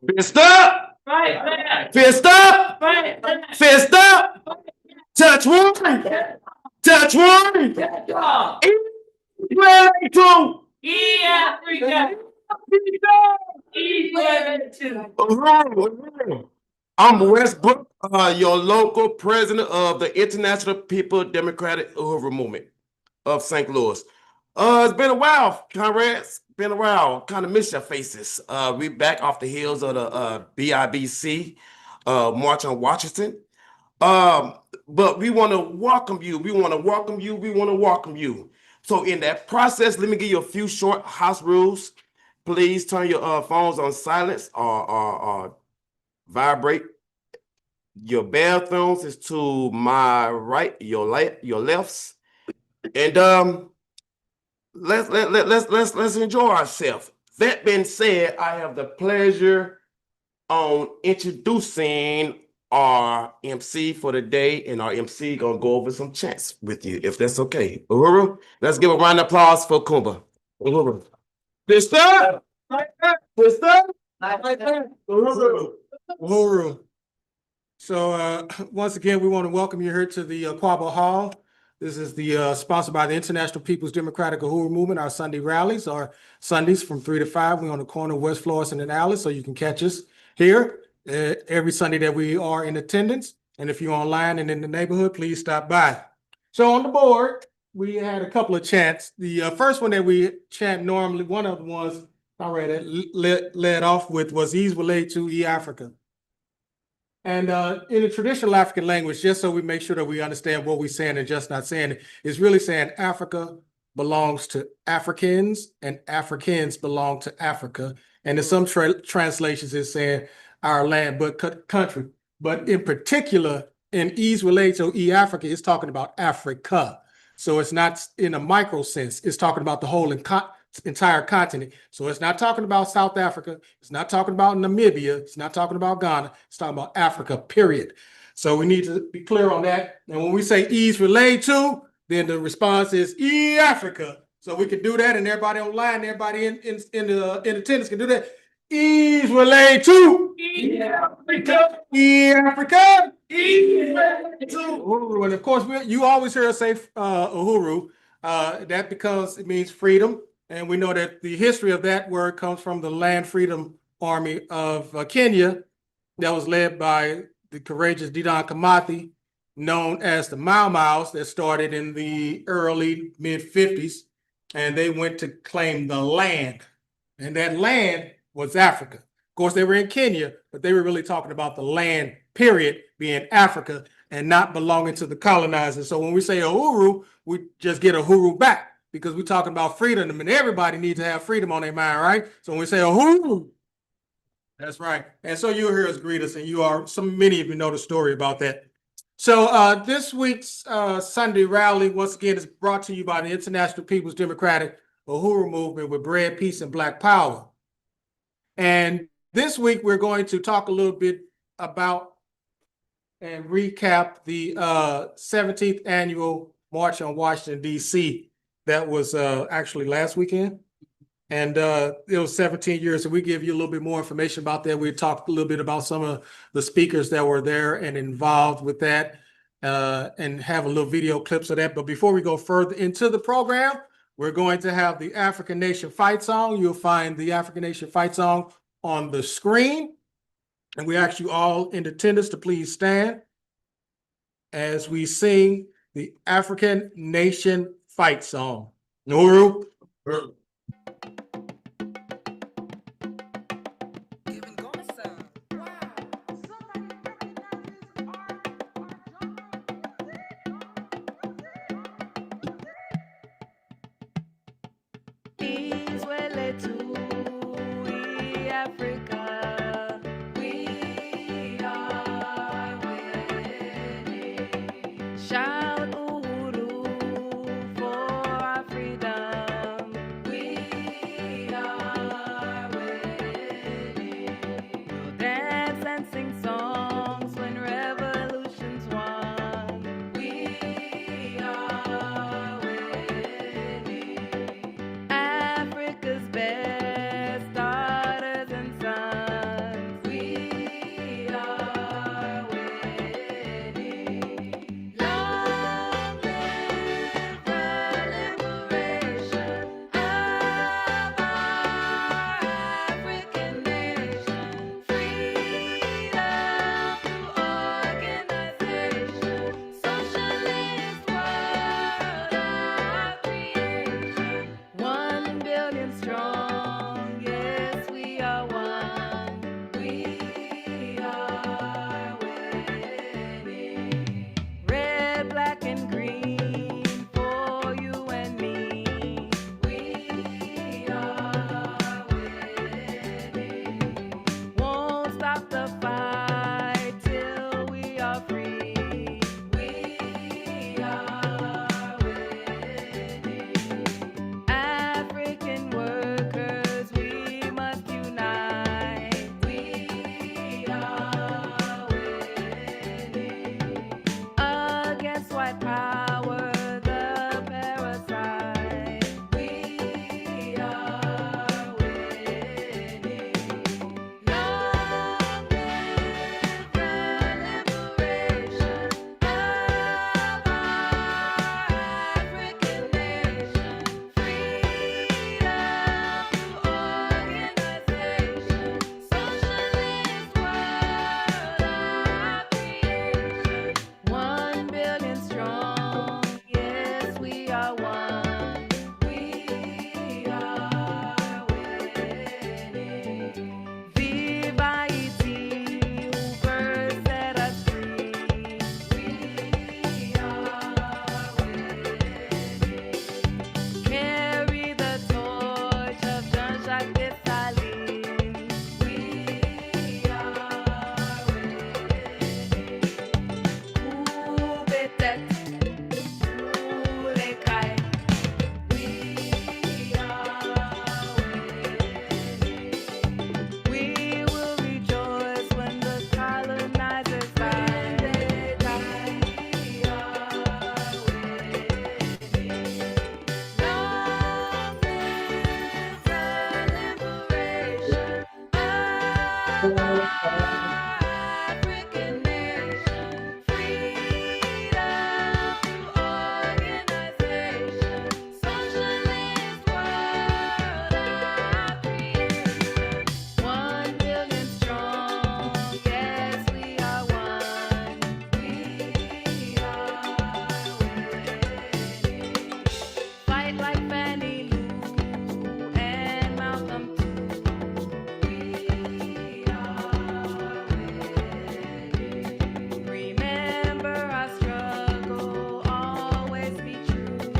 Fist up! Fight back! Fist up! Fight back! Fist up! Touch one! Touch one! Ready to! Africa! I'm Westbrook, your local president of the International People Democratic Uhuru Movement of St. Louis. It's been a while, comrades. Been a while. Kind of miss your faces. We back off the heels of the BIBC March on Washington. But we want to welcome you. We want to welcome you. We want to welcome you. So in that process, let me give you a few short house rules. Please turn your phones on silence or vibrate. Your bathrooms is to my right, your lefts, and let's enjoy ourselves. That being said, I have the pleasure on introducing our MC for the day, and our MC gonna go over some chants with you, if that's okay. Uhuru, let's give a round of applause for Kumba. Uhuru. Fist up! Fist up! Uhuru. Uhuru. So once again, we want to welcome you here to the Quabo Hall. This is the sponsored by the International People's Democratic Uhuru Movement. Our Sunday rallies are Sundays from 3 to 5. We're on the corner of West Florissant and Alice, so you can catch us here every Sunday that we are in attendance. And if you're online and in the neighborhood, please stop by. So on the board, we had a couple of chants. The first one that we chant normally, one of the ones I read it, led off with was Ease Related to E-Africa. And in the traditional African language, just so we make sure that we understand what we're saying and just not saying it, is really saying Africa belongs to Africans and Africans belong to Africa. And in some translations, it's saying our land, but country. But in particular, in E's related to E-Africa, it's talking about Africa. So it's not in a micro sense. It's talking about the whole entire continent. So it's not talking about South Africa. It's not talking about Namibia. It's not talking about Ghana. It's talking about Africa, period. So we need to be clear on that. And when we say E's related to, then the response is E-Africa. So we can do that, and everybody online, everybody in attendance can do that. E's related to E-Africa. E-Africa. E's related to Uhuru. And of course, you always hear us say Uhuru. That because it means freedom. And we know that the history of that word comes from the Land Freedom Army of Kenya that was led by the courageous Dedan Kimathi, known as the Mau Maus, that started in the early mid-50s. And they went to claim the land. And that land was Africa. Of course, they were in Kenya, but they were really talking about the land, period, being Africa and not belonging to the colonizers. So when we say Uhuru, we just get Uhuru back, because we're talking about freedom, and everybody needs to have freedom on their mind, right? So when we say Uhuru, that's right. And so you'll hear us greet us, and many of you know the story about that. So this week's Sunday rally, once again, is brought to you by the International People's Democratic Uhuru Movement with Bread, Peace, and Black Power. And this week, we're going to talk a little bit about and recap the 17th annual March on Washington, D.C. That was actually last weekend. And it was 17 years. So we give you a little bit more information about that. We talked a little bit about some of the speakers that were there and involved with that, and have a little video clips of that. But before we go further into the program, we're going to have the African Nation Fight Song. You'll find the African Nation Fight Song on the screen. And we ask you all in attendance to please stand as we sing the African Nation Fight Song. Uhuru. Shout Uhuru for our freedom. We African nation, freedom organization, socialist world of creation. 1 billion strong, yes, we are one. We are winning. Fight like Fannie Lou and Malcolm too. We are winning. Remember our struggle, always be true.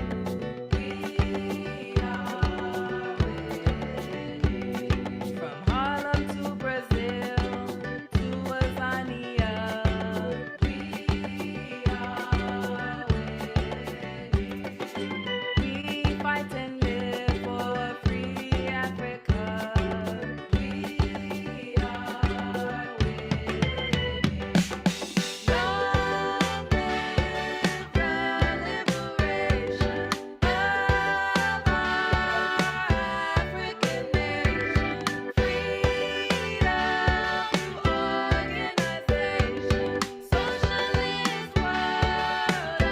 We are winning. From Harlem to Brazil to Azania, we are winning. We fight and live for free Africa. We are winning. Long live the liberation of our African nation. Freedom organization, socialist world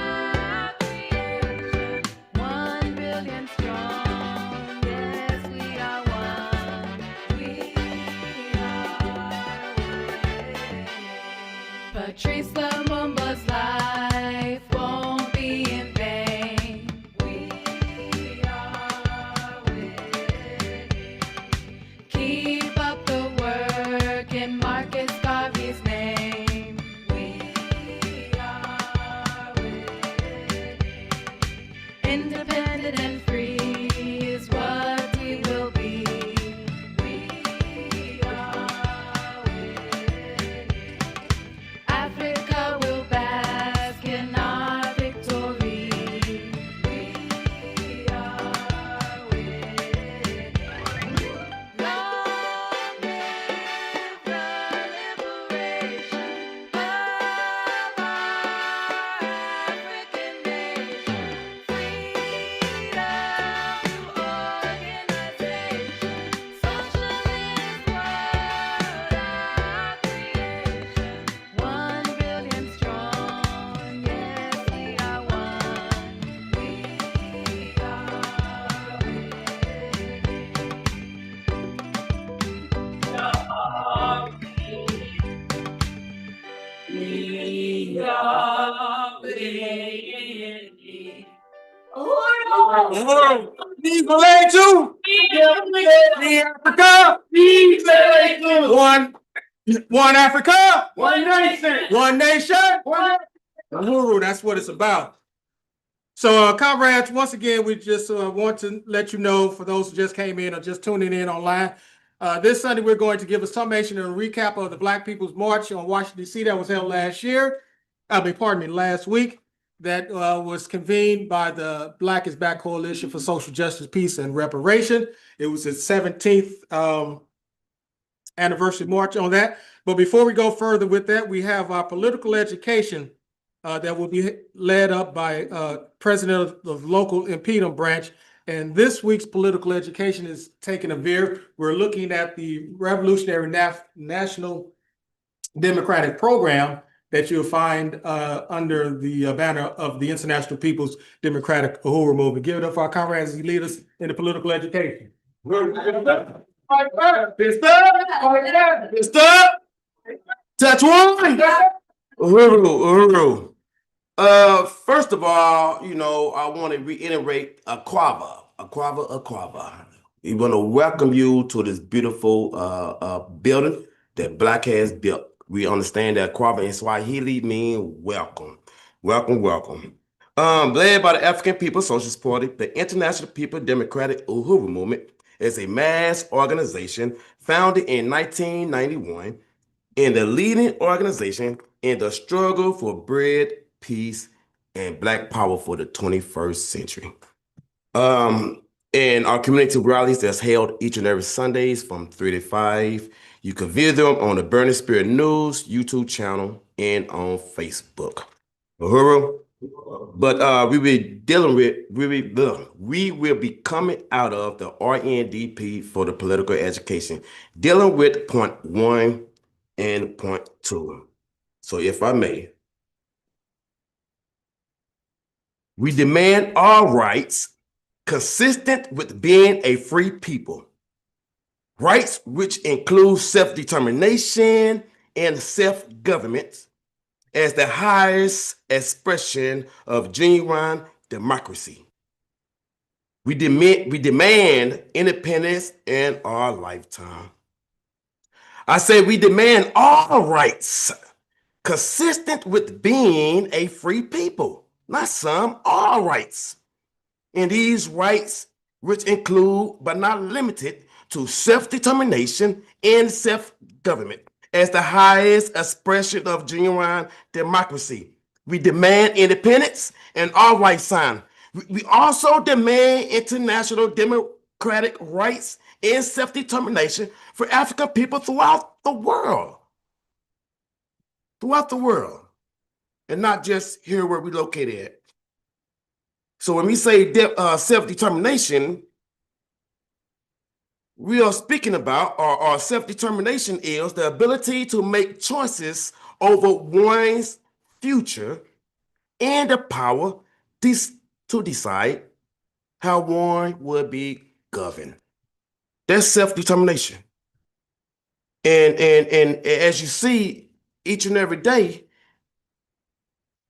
of creation. 1 billion strong, yes, we are one. We are winning. Patrice Lumumba's life won't be in vain. We are winning. Keep up the work in Marcus Garvey's name. We are winning. Independent and free is what we will be. We are winning. Africa will bask in our victory. We are winning. Long live the liberation of our African nation. Freedom organization, socialist world of creation. 1 billion strong, yes, we are one. We are Uhuru, please relate to Free Africa. One Africa. One nation. One nation. Uhuru, that's what it's about. So, comrades, once again, we just want to let you know, for those who just came in or just tuning in online, this Sunday we're going to give a summation and a recap of the Black People's March on Washington, D.C. that was held last week, that was convened by the Black is Back Coalition for Social Justice, Peace, and Reparation. It was its 17th anniversary march on that. But before we go further with that, we have our political education that will be led up by president of the local InPDUM branch. And this week's political education is taking a veer. We're looking at the Revolutionary National Democratic Program that you'll find under the banner of the International People's Democratic Uhuru Movement. Give it up for our comrades as lead us in the political education. Touch one. Uhuru. First of all, I want to reiterate Aquava. We want to welcome you to this beautiful building that Black has built. We understand that Aquava in Swahili means welcome. Welcome. Led by the African People's Socialist Party, the International People Democratic Uhuru Movement is a mass organization founded in 1991 and the leading organization in the struggle for bread, peace, and Black power for the 21st century. And our community rallies that's held each and every Sundays from 3 to 5. You can view them on the Burning Spirit News YouTube channel and on Facebook. Uhuru, But we will dealing with we will be coming out of the RNDP for the political education, dealing with point 1 and point 2. So if I may, we demand our rights consistent with being a free people. Rights which include self-determination and self-government as the highest expression of genuine democracy. We demand independence in our lifetime. I say we demand all rights consistent with being a free people, not some, all rights. And these rights, which include but not limited to self-determination and self-government as the highest expression of genuine democracy. We demand independence and all rights signed. We also demand international democratic rights and self-determination for African people throughout the world. Throughout the world. And not just here where we located at. So when we say self-determination, we are speaking about, or self-determination is the ability to make choices over one's future and the power to decide how one would be governed. That's self-determination. And as you see, each and every day,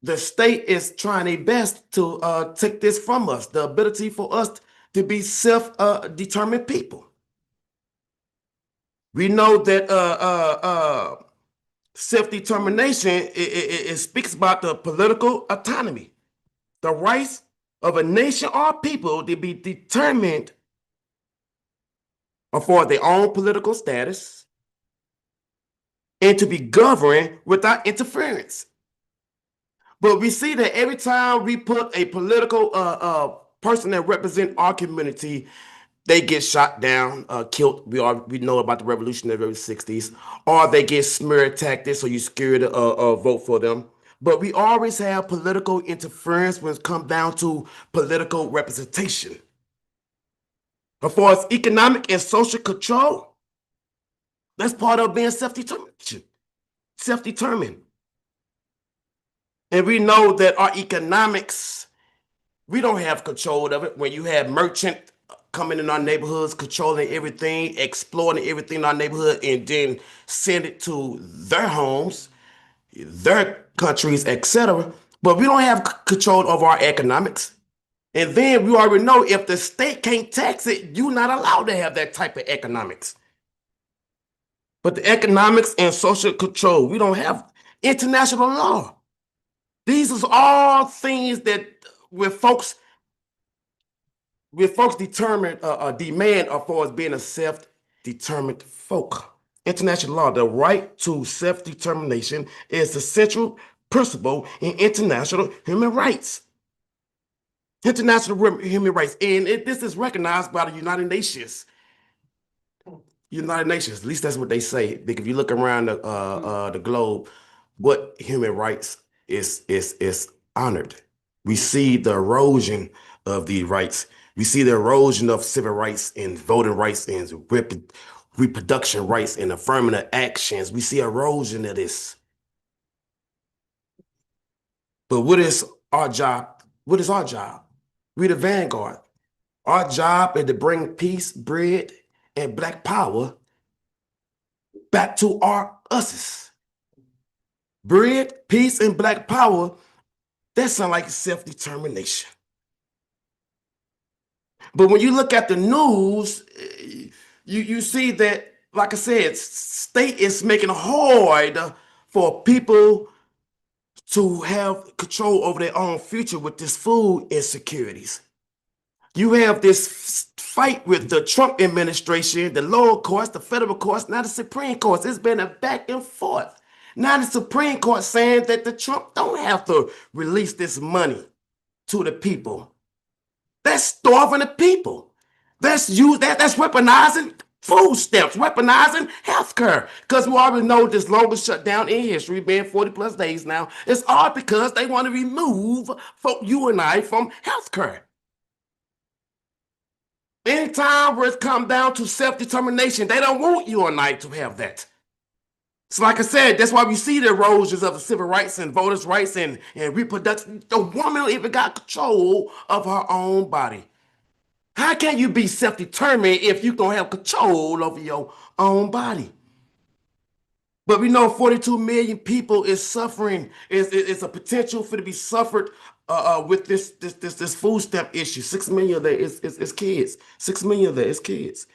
the state is trying their best to take this from us, the ability for us to be self-determined people. We know that self-determination, it speaks about the political autonomy, the rights of a nation or people to be determined for their own political status and to be governed without interference. But we see that every time we put a political person that represents our community, they get shot down, killed. We know about the revolutionary 60s, or they get smear tactics, so you're scared to vote for them. But we always have political interference when it comes down to political representation. As far as economic and social control, that's part of being self-determination, self-determined. And we know that our economics, we don't have control of it. When you have merchant coming in our neighborhoods, controlling everything, exploiting everything in our neighborhood, and then send it to their homes, their countries, etc. But we don't have control over our economics. And then we already know if the state can't tax it, you're not allowed to have that type of economics. But the economics and social control, we don't have international law. These are all things that with folks determine demand as far as being a self-determined folk. International law, the right to self-determination is the central principle in international human rights. International human rights, and this is recognized by the United Nations. United Nations, at least that's what they say. Because if you look around the globe, what human rights is honored. We see the erosion of the rights. We see the erosion of civil rights and voting rights and reproduction rights and affirmative actions. We see erosion of this. But what is our job? What is our job? We're the vanguard. Our job is to bring peace, bread, and Black power back to our us's. Bread, peace, and Black power, that sound like self-determination. But when you look at the news, you see that, like I said, state is making it hard for people to have control over their own future with this food insecurities. You have this fight with the Trump administration, the lower courts, the federal courts, now the Supreme Court. It's been a back and forth. Now the Supreme Court saying that the Trump don't have to release this money to the people. That's starving the people. That's weaponizing Food stamps, weaponizing healthcare. Because we already know this longest shutdown in history, being 40 plus days now, it's all because they want to remove you and I from healthcare. Anytime where it comes down to self-determination, they don't want you and I to have that. So like I said, that's why we see the erosions of the civil rights and voters' rights and reproduction. The woman even got control of her own body. How can you be self-determined if you don't have control over your own body? But we know 42 million people is suffering. It's a potential for to be suffered with this food stamp issue. 6 million of that is kids. 6 million of that is kids.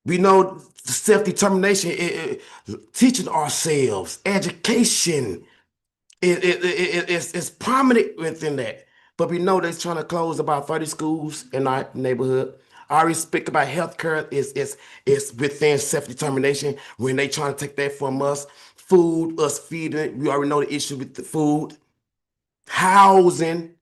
We know self-determination, teaching ourselves, education is prominent within that. But we know they're trying to close about 30 schools in our neighborhood. I already speak about healthcare is within self-determination when they trying to take that from us. Food, us feeding it. We already know the issue with the food. Housing.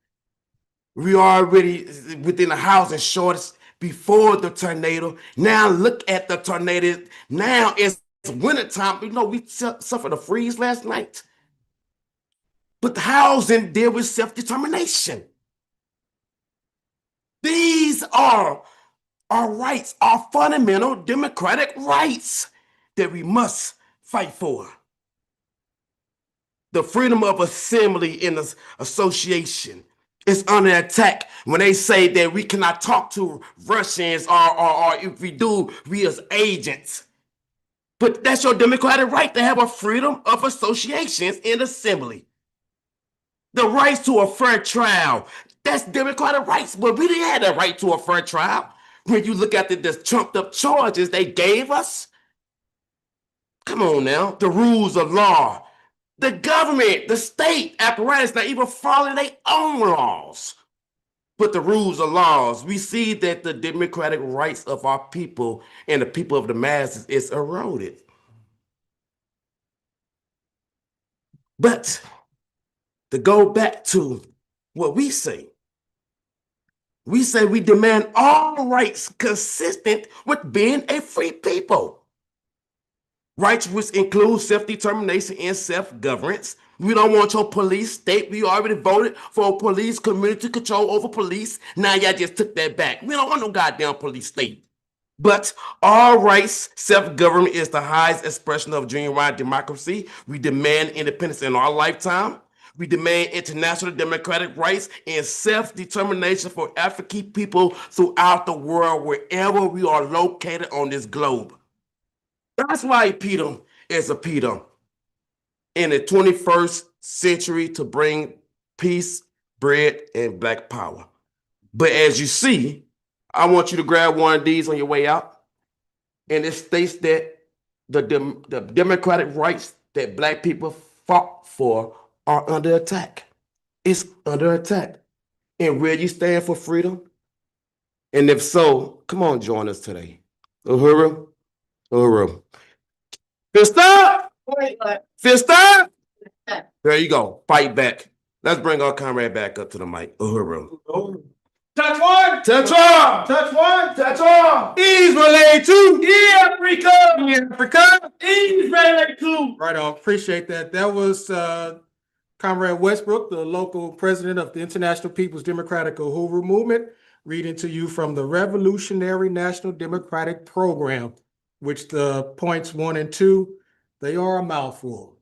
We already within the housing shortage before the tornado. Now look at the tornado. Now it's wintertime. You know, we suffered a freeze last night. But the housing deal with self-determination. These are our rights, our fundamental democratic rights that we must fight for. The freedom of assembly in association is under attack when they say that we cannot talk to Russians or if we do, we as agents. But that's your democratic right to have a freedom of associations in assembly. The rights to a fair trial, that's democratic rights, but we didn't have the right to a fair trial. When you look at the trumped up charges they gave us, come on now, the rules of law. The government, the state apparatus, not even following their own laws. But the rules of laws, we see that the democratic rights of our people and the people of the masses is eroded. But to go back to what we say we demand all rights consistent with being a free people. Rights which include self-determination and self-governance. We don't want your police state. We already voted for police community control over police. Now y'all just took that back. We don't want no goddamn police state. But all rights, self-government is the highest expression of genuine democracy. We demand independence in our lifetime. We demand international democratic rights and self-determination for African people throughout the world, wherever we are located on this globe. That's why InPDUM is InPDUM in the 21st century to bring peace, bread, and black power. But as you see, I want you to grab one of these on your way out. And it states that the democratic rights that black people fought for are under attack. It's under attack. And will you stand for freedom? And if so, come on, join us today. Uhuru, Uhuru. Fist up! Fist up! There you go. Fight back. Let's bring our comrade back up to the mic. Uhuru. Touch one. Touch all! Touch one. Touch all! Israel too. Africa. Africa. Israel too. Right on. Appreciate that. That was Comrade Westbrook, the local president of the International People's Democratic Uhuru Movement, reading to you from the Revolutionary National Democratic Program, which the points 1 and 2, they are a mouthful.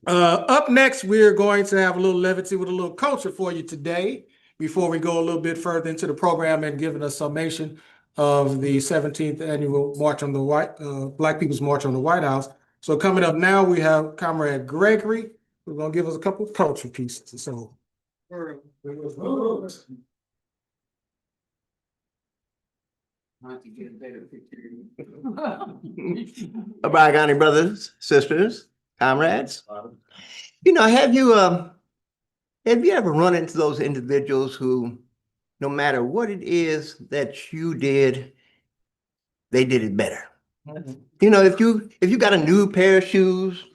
Up next, we're going to have a little levity with a little culture for you today before we go a little bit further into the program and giving a summation of the 17th annual March on the Black People's March on the White House. So coming up now, we have Comrade Gregory, who's going to give us a couple of culture pieces. So. County brothers, sisters, comrades. You know, have you ever run into those individuals who, no matter what it is that you did, they did it better? You know, if you got a new pair of shoes,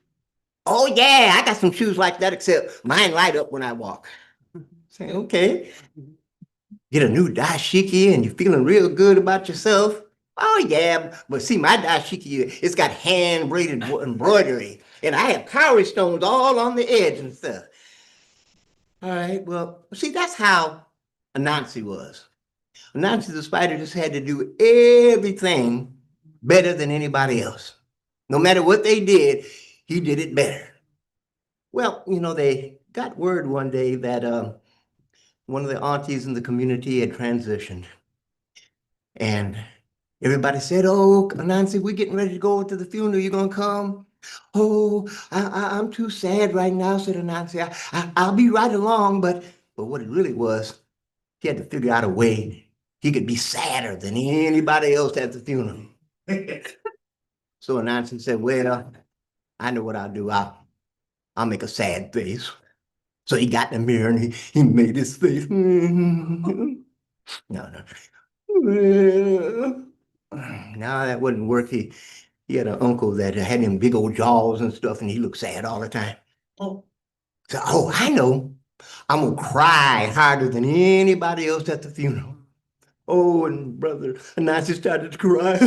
oh yeah, I got some shoes like that, except mine light up when I walk. Say, okay. get a new dashiki and you're feeling real good about yourself. Oh yeah, but see, my dashiki, it's got hand braided embroidery, and I have cowrie stones all on the edge and stuff. All right, well, see, that's how Anansi was. Anansi the Spider just had to do everything better than anybody else. No matter what they did, he did it better. Well, they got word one day that one of the aunties in the community had transitioned. And everybody said, "Oh, Nancy, we're getting ready to go to the funeral. You gonna come?" "Oh, I'm too sad right now," said Nancy. I'll be right along, but what it really was, he had to figure out a way he could be sadder than anybody else at the funeral. So Nancy said, "Well, I know what I'll do. I'll make a sad face." So he got in the mirror and he made his face. No, no. Well, no, that wouldn't work. He had an uncle that had him big old jaws and stuff, and he looked sad all the time. Oh, so, I know. I'm gonna cry harder than anybody else at the funeral. Oh, and brother, and I just started to cry.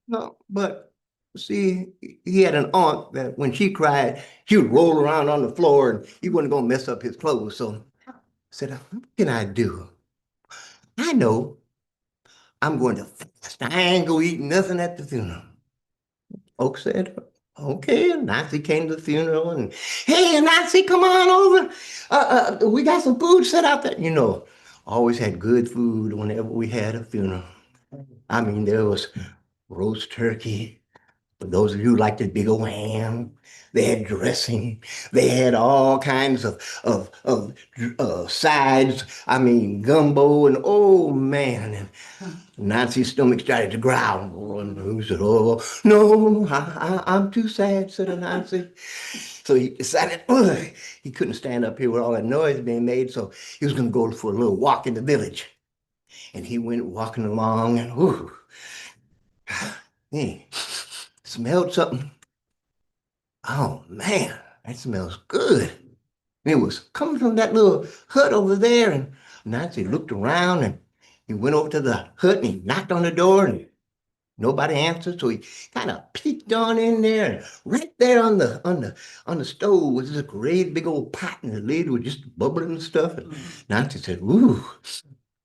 No, but see, he had an aunt that when she cried, she would roll around on the floor and he wasn't gonna mess up his clothes. So I said, "What can I do? I know I'm going to fast. I ain't gonna eat nothing at the funeral." Folks said, "Okay." And Nancy came to the funeral and, "Hey, Nancy, come on over. We got some food set out there." Always had good food whenever we had a funeral. I mean, there was roast turkey. For those of you who like the big old ham, they had dressing. They had all kinds of sides. I mean, gumbo and oh man, and Nancy's stomach started to growl. And he said, "Oh no, I'm too sad," said Nancy. So he decided he couldn't stand up here with all that noise being made, so he was going to go for a little walk in the village. And he went walking along, and he smelled something. Oh man, that smells good. And it was coming from that little hut over there. And Nancy looked around and he went over to the hut and he knocked on the door and nobody answered. So he kind of peeked on in there, and right there on the stove was this great big old pot, and the lid was just bubbling and stuff. And Nancy said, "Ooh,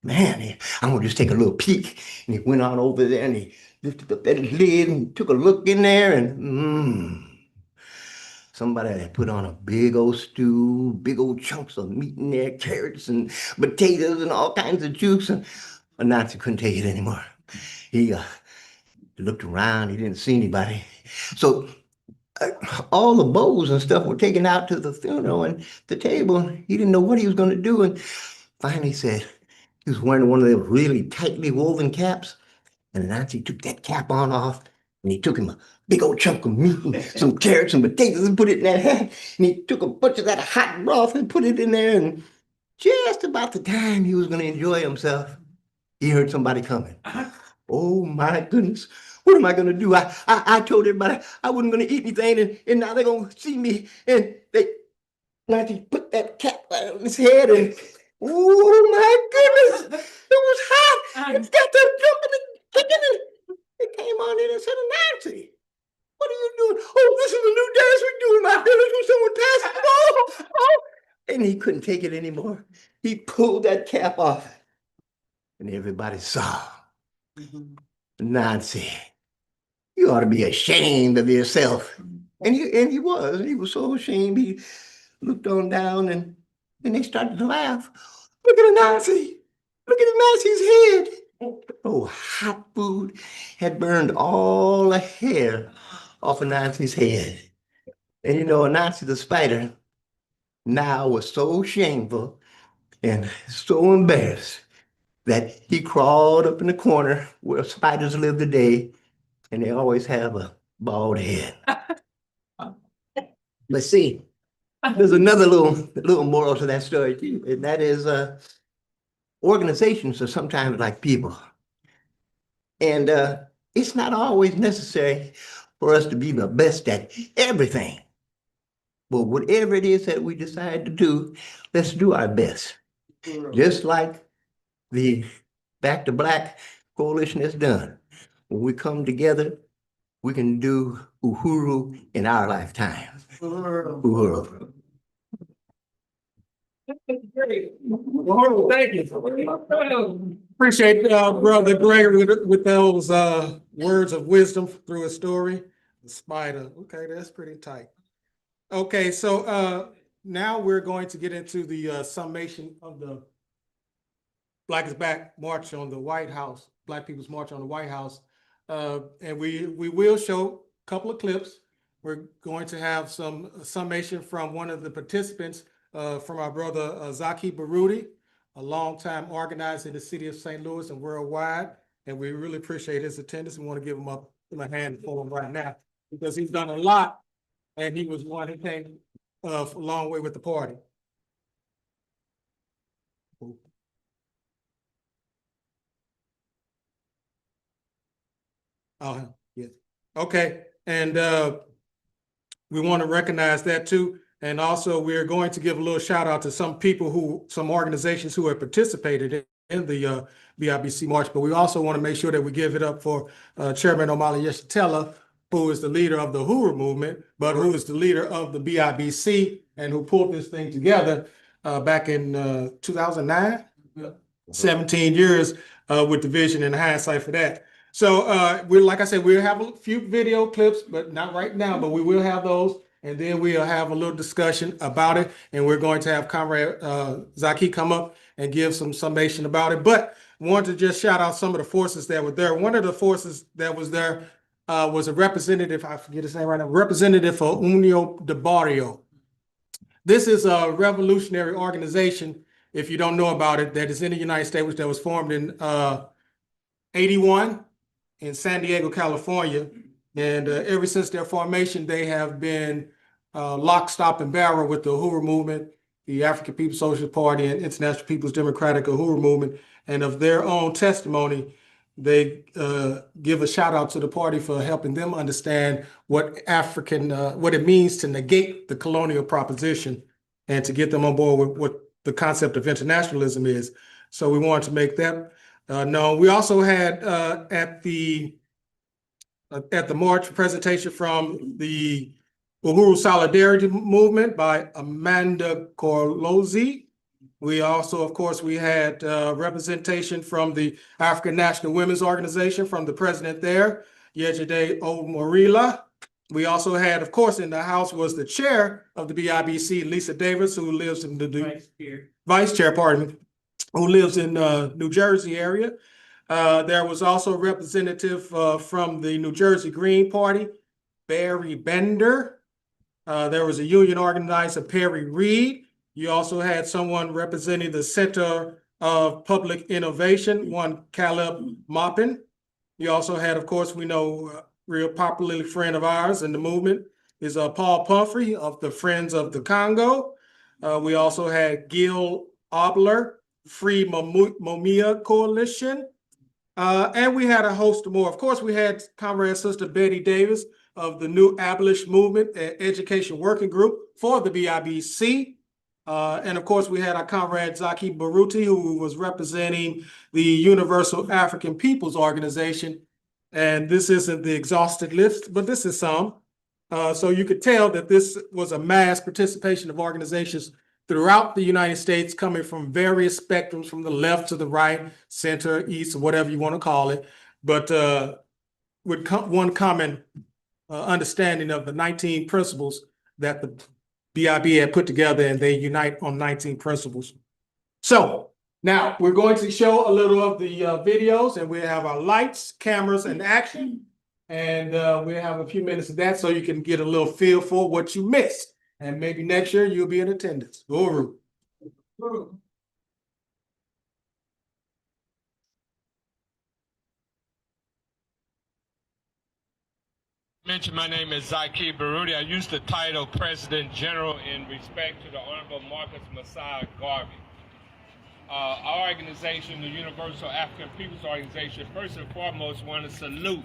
man, I'm gonna just take a little peek." And he went on over there and he lifted up that lid and he took a look in there and somebody had put on a big old stew, big old chunks of meat in there, carrots and potatoes and all kinds of juice. And Nancy couldn't take it anymore. He looked around, he didn't see anybody. So all the bowls and stuff were taken out to the funeral and the table. He didn't know what he was going to do. And finally he said, he was wearing one of those really tightly woven caps. And Nancy took that cap on off and he took him a big old chunk of meat and some carrots and potatoes and put it in that hat. And he took a bunch of that hot broth and put it in there. And just about the time he was going to enjoy himself, he heard somebody coming. Oh my goodness. What am I going to do? I told everybody I wasn't going to eat anything, and now they're going to see me. And Nancy put that cap on his head, and oh my goodness, it was hot. It's got that jumping and kicking, and it came on in and said, "Nancy, what are you doing?" "Oh, this is a new dance we do in my village when someone passes." Oh. And he couldn't take it anymore. He pulled that cap off, and everybody saw. "Nancy, you ought to be ashamed of yourself." And he was. He was so ashamed. He looked on down and they started to laugh. "Look at Nancy. Look at Nancy's head." Oh, hot food had burned all the hair off of Nancy's head. And Nancy the Spider now was so shameful and so embarrassed that he crawled up in the corner where spiders live today, and they always have a bald head. But see, there's another little moral to that story too, and that is organizations are sometimes like people. And it's not always necessary for us to be the best at everything. But whatever it is that we decide to do, let's do our best. Just like the Back to Black Coalition has done. When we come together, we can do Uhuru in our lifetime. Uhuru. Uhuru, thank you. Appreciate Brother Gregory with those words of wisdom through his story. The spider. Okay, that's pretty tight. Okay, so now we're going to get into the summation of the Black is Back March on the White House, Black People's March on the White House. And we will show a couple of clips. We're going to have some summation from one of the participants, from our brother Zaki Baruti, a longtime organizer in the city of St. Louis and worldwide. And we really appreciate his attendance. We want to give him a hand for him right now because he's done a lot. And he was one who came a long way with the party. Oh, yes. Okay. And we want to recognize that too. And also we're going to give a little shout out to some people some organizations who have participated in the BIBC March, but we also want to make sure that we give it up for Chairman Omali Yeshitela, who is the leader of the Uhuru movement, but who is the leader of the BIBC and who pulled this thing together back in 2009, 17 years with the vision and the hindsight for that. So like I said, we'll have a few video clips, but not right now, but we will have those. And then we'll have a little discussion about it. And we're going to have Comrade Zaki come up and give some summation about it. But I wanted to just shout out some of the forces that were there. One of the forces that was there was a representative, I forget his name right now, representative for Unión de Barrio. This is a revolutionary organization, if you don't know about it, that is in the United States, that was formed in 81 in San Diego, California. And ever since their formation, they have been lock, stop, and barrel with the Uhuru movement, the African People's Socialist Party, and International People's Democratic Uhuru movement. And of their own testimony, they give a shout out to the party for helping them understand what what it means to negate the colonial proposition and to get them on board with what the concept of internationalism is. So we wanted to make that known. We also had at the March presentation from the Uhuru Solidarity Movement by Amanda Corlozzi. We also, of course, we had representation from the African National Women's Organization from the president there, Yejide Omorila. We also had, of course, in the House was the chair of the BIBC, Lisa Davis, who lives in the vice chair, pardon me, who lives in New Jersey area. There was also a representative from the New Jersey Green Party, Barry Bender. There was a union organizer, Perry Reed. You also had someone representing the Center of Public Innovation, one Caleb Maupin. You also had, of course, we know, real popular friend of ours in the movement is Paul Pumphrey of the Friends of the Congo. We also had Gil Obler, Free Momia Coalition. And we had a host more. Of course, we had Comrade Sister Betty Davis of the New Abolish Movement Education Working Group for the BIBC. And of course, we had our Comrade Zaki Baruti, who was representing the Universal African Peoples Organization. And this isn't the exhausted list, but this is some. So you could tell that this was a mass participation of organizations throughout the United States, coming from various spectrums, from the left to the right, center, east, whatever you want to call it, but with one common understanding of the 19 principles that the BIB had put together, and they unite on 19 principles. So now we're going to show a little of the videos, and we have our lights, cameras, and action. And we have a few minutes of that so you can get a little feel for what you missed. And maybe next year you'll be in attendance. Uhuru. Mention my name is Zaki Baruti. I use the title President General in respect to the Honorable Marcus Messiah Garvey. Our organization, the Universal African Peoples Organization, first and foremost want to salute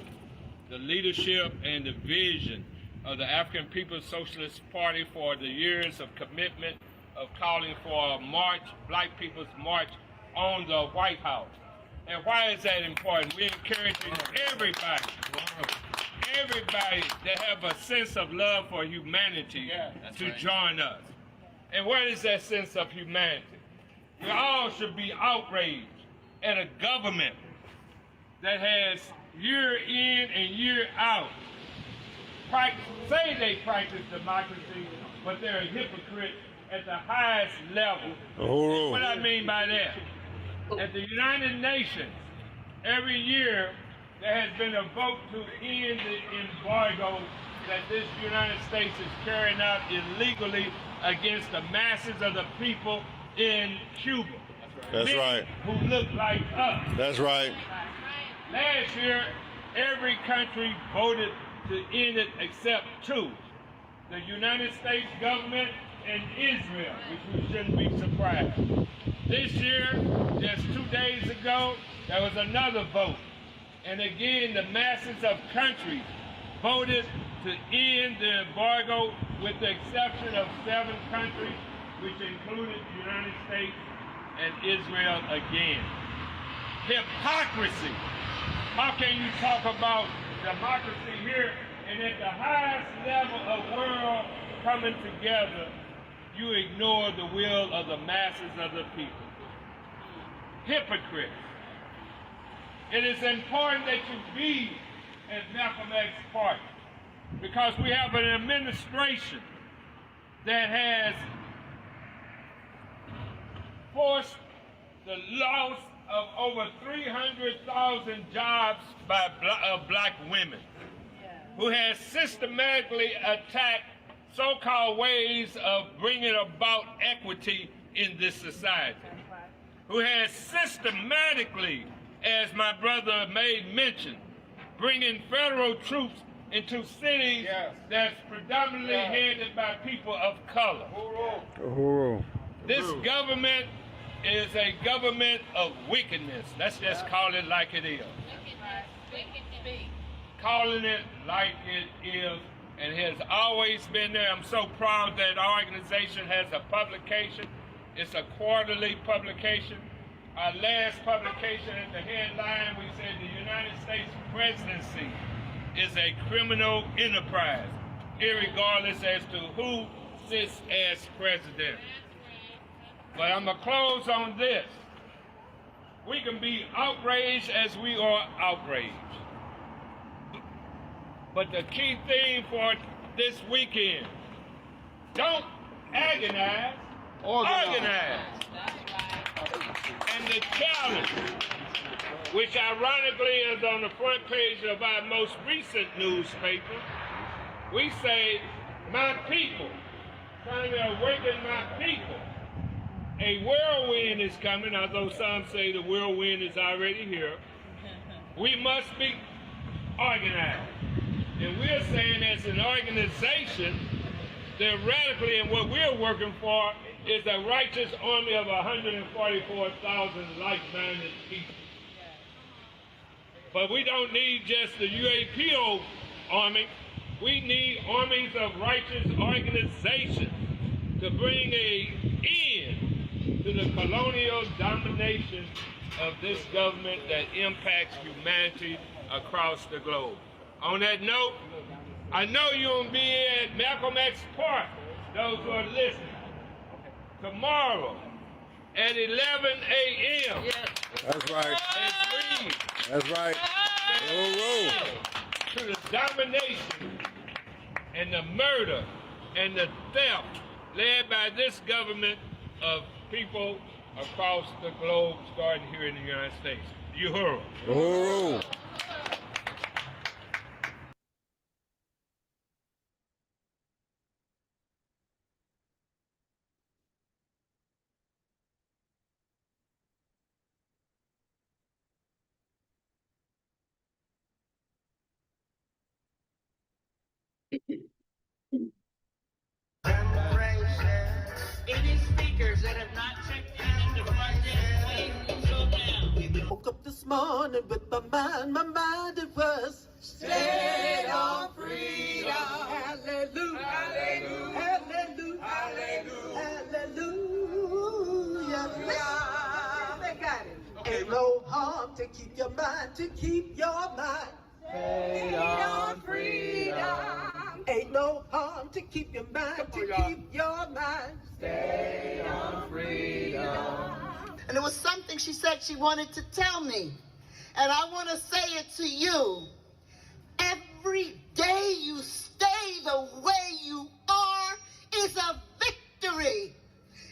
the leadership and the vision of the African People's Socialist Party for the years of commitment of calling for a march, Black People's March on the White House. And why is that important? We're encouraging everybody that have a sense of love for humanity to join us. And what is that sense of humanity? We all should be outraged at a government that has year in and year out say they practice democracy, but they're a hypocrite at the highest level. Uhuru. What I mean by that? At the United Nations, every year there has been a vote to end the embargo that this United States is carrying out illegally against the masses of the people in Cuba. That's right. Who look like us. That's right. Last year, every country voted to end it except two. The United States government and Israel, which we shouldn't be surprised. This year, just 2 days ago, there was another vote. And again, the masses of countries voted to end the embargo with the exception of 7 countries, which included the United States and Israel again. Hypocrisy. How can you talk about democracy here and at the highest level of world coming together, you ignore the will of the masses of the people? Hypocrites. It is important that you be at Malcolm X party because we have an administration that has forced the loss of over 300,000 jobs by black women, who has systematically attacked so-called ways of bringing about equity in this society, who has systematically, as my brother made mention, bringing federal troops into cities that's predominantly headed by people of color. Uhuru. This government is a government of wickedness. Let's just call it like it is. Calling it like it is, and has always been there. I'm so proud that our organization has a publication. It's a quarterly publication. Our last publication at the headline, we said the United States presidency is a criminal enterprise, irregardless as to who sits as president. But I'm going to close on this. We can be outraged as we are outraged. But the key thing for this weekend, don't agonize, organize. And the challenge, which ironically is on the front page of our most recent newspaper, we say, my people, trying to awaken my people. A whirlwind is coming, although some say the whirlwind is already here. We must be organized. And we're saying as an organization that radically, and what we're working for is a righteous army of 144,000 like-minded people. But we don't need just the UAPO army. We need armies of righteous organizations to bring an end to the colonial domination of this government that impacts humanity across the globe. On that note, I know you'll be at Malcolm X Park, those who are listening, tomorrow at 11 a.m. That's right. And That's right. to the domination and the murder and the theft led by this government of people across the globe, starting here in the United States. Uhuru. Uhuru. Any speakers that have not checked in at the front desk, please go down. Woke up this morning with my mind it was Stand on freedom. Hallelujah. Hallelujah. Hallelujah. Hallelujah. Hallelujah. They got it. Ain't no harm to keep your mind, to keep your mind. Stay on freedom. Ain't no harm to keep your mind, to keep your mind. Stay on freedom. And it was something she said she wanted to tell me. And I want to say it to you. Every day you stay the way you are is a victory.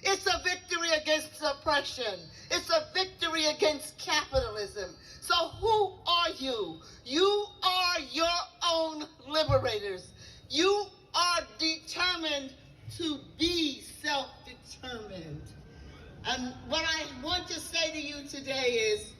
It's a victory against oppression. It's a victory against capitalism. So who are you? You are your own liberators. You are determined to be self-determined. And what I want to say to you today is,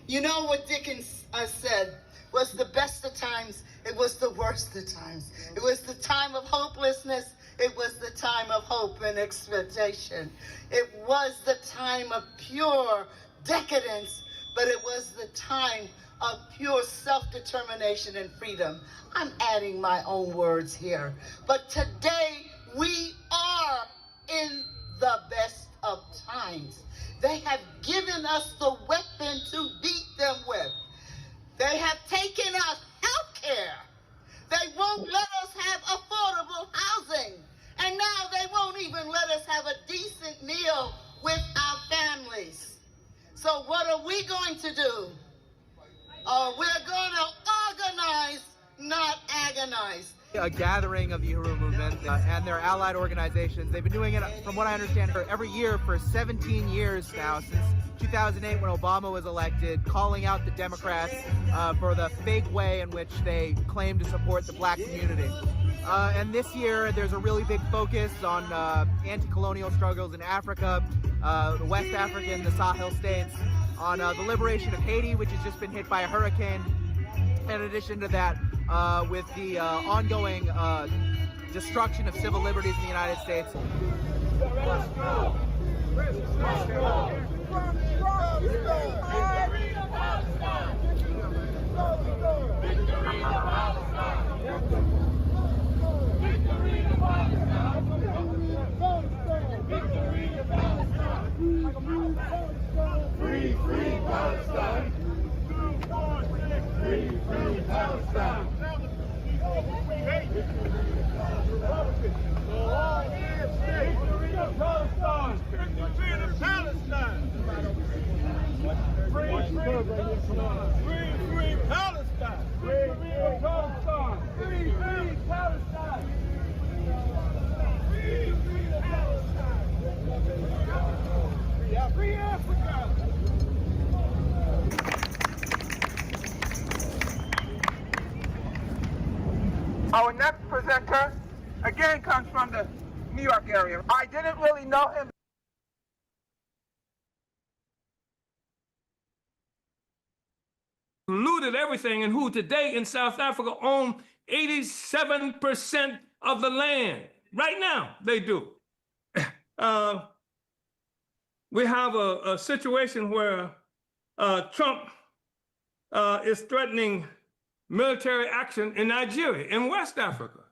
you know what Dickens said was the best of times, it was the worst of times. It was the time of hopelessness, it was the time of hope and expectation. It was the time of pure decadence, but it was the time of pure self-determination and freedom. I'm adding my own words here. But today, we are in the best of times. They have given us the weapon to beat them with. They have taken us health care. They won't let us have affordable housing. And now they won't even let us have a decent meal with our families. So what are we going to do? We're going to organize, not agonize. A gathering of the Uhuru movement and their allied organizations. They've been doing it, from what I understand, every year for 17 years now, since 2008 when Obama was elected, calling out the Democrats for the fake way in which they claim to support the black community. And this year, there's a really big focus on anti-colonial struggles in Africa, the West Africa and the Sahel states, on the liberation of Haiti, which has just been hit by a hurricane. In addition to that, with the ongoing destruction of civil liberties in the United States. Free, free Palestine. Free, free Palestine. Victory to Palestine. Victory to Palestine. Free, free Palestine. Free, free Palestine. Free, free Palestine. Free, free Palestine. Free, free Palestine. Free Africa. Our next presenter, again, comes from the New York area. I didn't really know him. Looted everything, and who today in South Africa own 87% of the land. Right now, they do. We have a situation where Trump is threatening military action in Nigeria, in West Africa.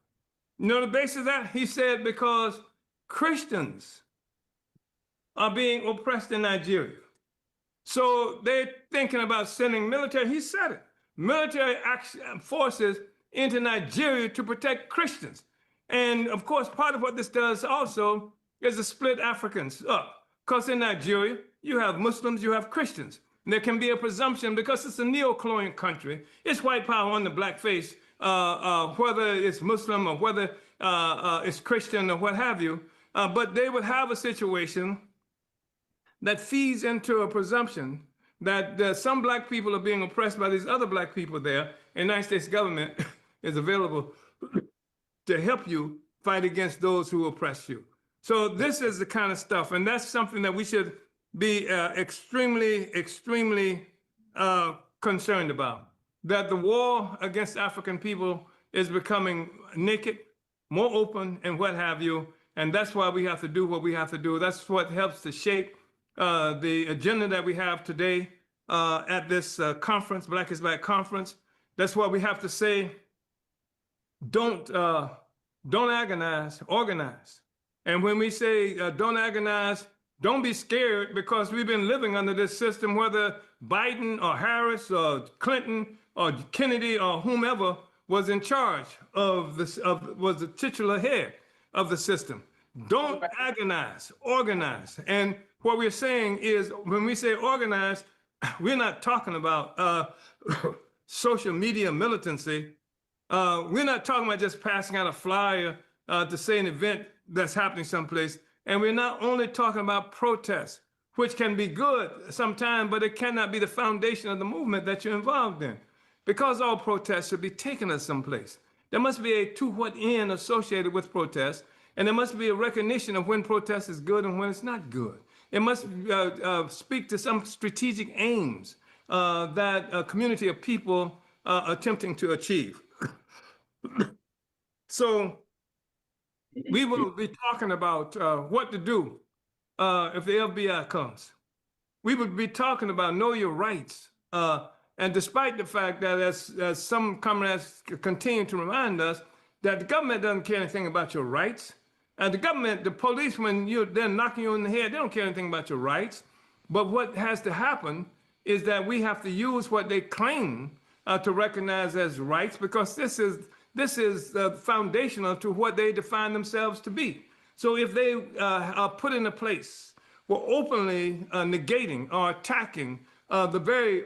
You know the basis of that? He said because Christians are being oppressed in Nigeria. So they're thinking about sending military, he said it, military action forces into Nigeria to protect Christians. And of course, part of what this does also is to split Africans up. Because in Nigeria, you have Muslims, you have Christians. And there can be a presumption, because it's a neo-colonial country, it's white power on the black face, whether it's Muslim or whether it's Christian or what have you. But they would have a situation that feeds into a presumption that some black people are being oppressed by these other black people there, and the United States government is available to help you fight against those who oppress you. So this is the kind of stuff, and that's something that we should be extremely concerned about, that the war against African people is becoming naked, more open, and what have you, and that's why we have to do what we have to do. That's what helps to shape the agenda that we have today at this conference, Black is Black conference. That's why we have to say, don't agonize, organize. And when we say don't agonize, don't be scared, because we've been living under this system, whether Biden or Harris or Clinton or Kennedy or whomever was in charge of this, was the titular head of the system. Don't agonize, organize. And what we're saying is, when we say organize, we're not talking about social media militancy. We're not talking about just passing out a flyer to say an event that's happening someplace. And we're not only talking about protests, which can be good sometimes, but it cannot be the foundation of the movement that you're involved in. Because all protests should be taking us someplace. There must be a to what end associated with protests, and there must be a recognition of when protest is good and when it's not good. It must speak to some strategic aims that a community of people are attempting to achieve. So we will be talking about what to do if the FBI comes. We would be talking about know your rights. And despite the fact that as some comrades continue to remind us that the government doesn't care anything about your rights. And the government, the police, when they're knocking you in the head, they don't care anything about your rights. But what has to happen is that we have to use what they claim to recognize as rights, because this is foundational to what they define themselves to be. So if they are put in a place where openly negating or attacking the very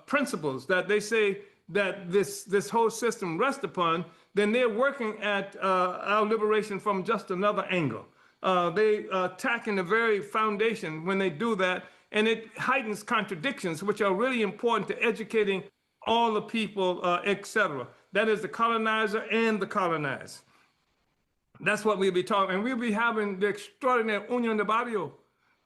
principles that they say that this whole system rests upon, then they're working at our liberation from just another angle. They attacking the very foundation when they do that, and it heightens contradictions, which are really important to educating all the people, etc. That is the colonizer and the colonized. That's what we'll be talking, and we'll be having the extraordinary Union de Barrio,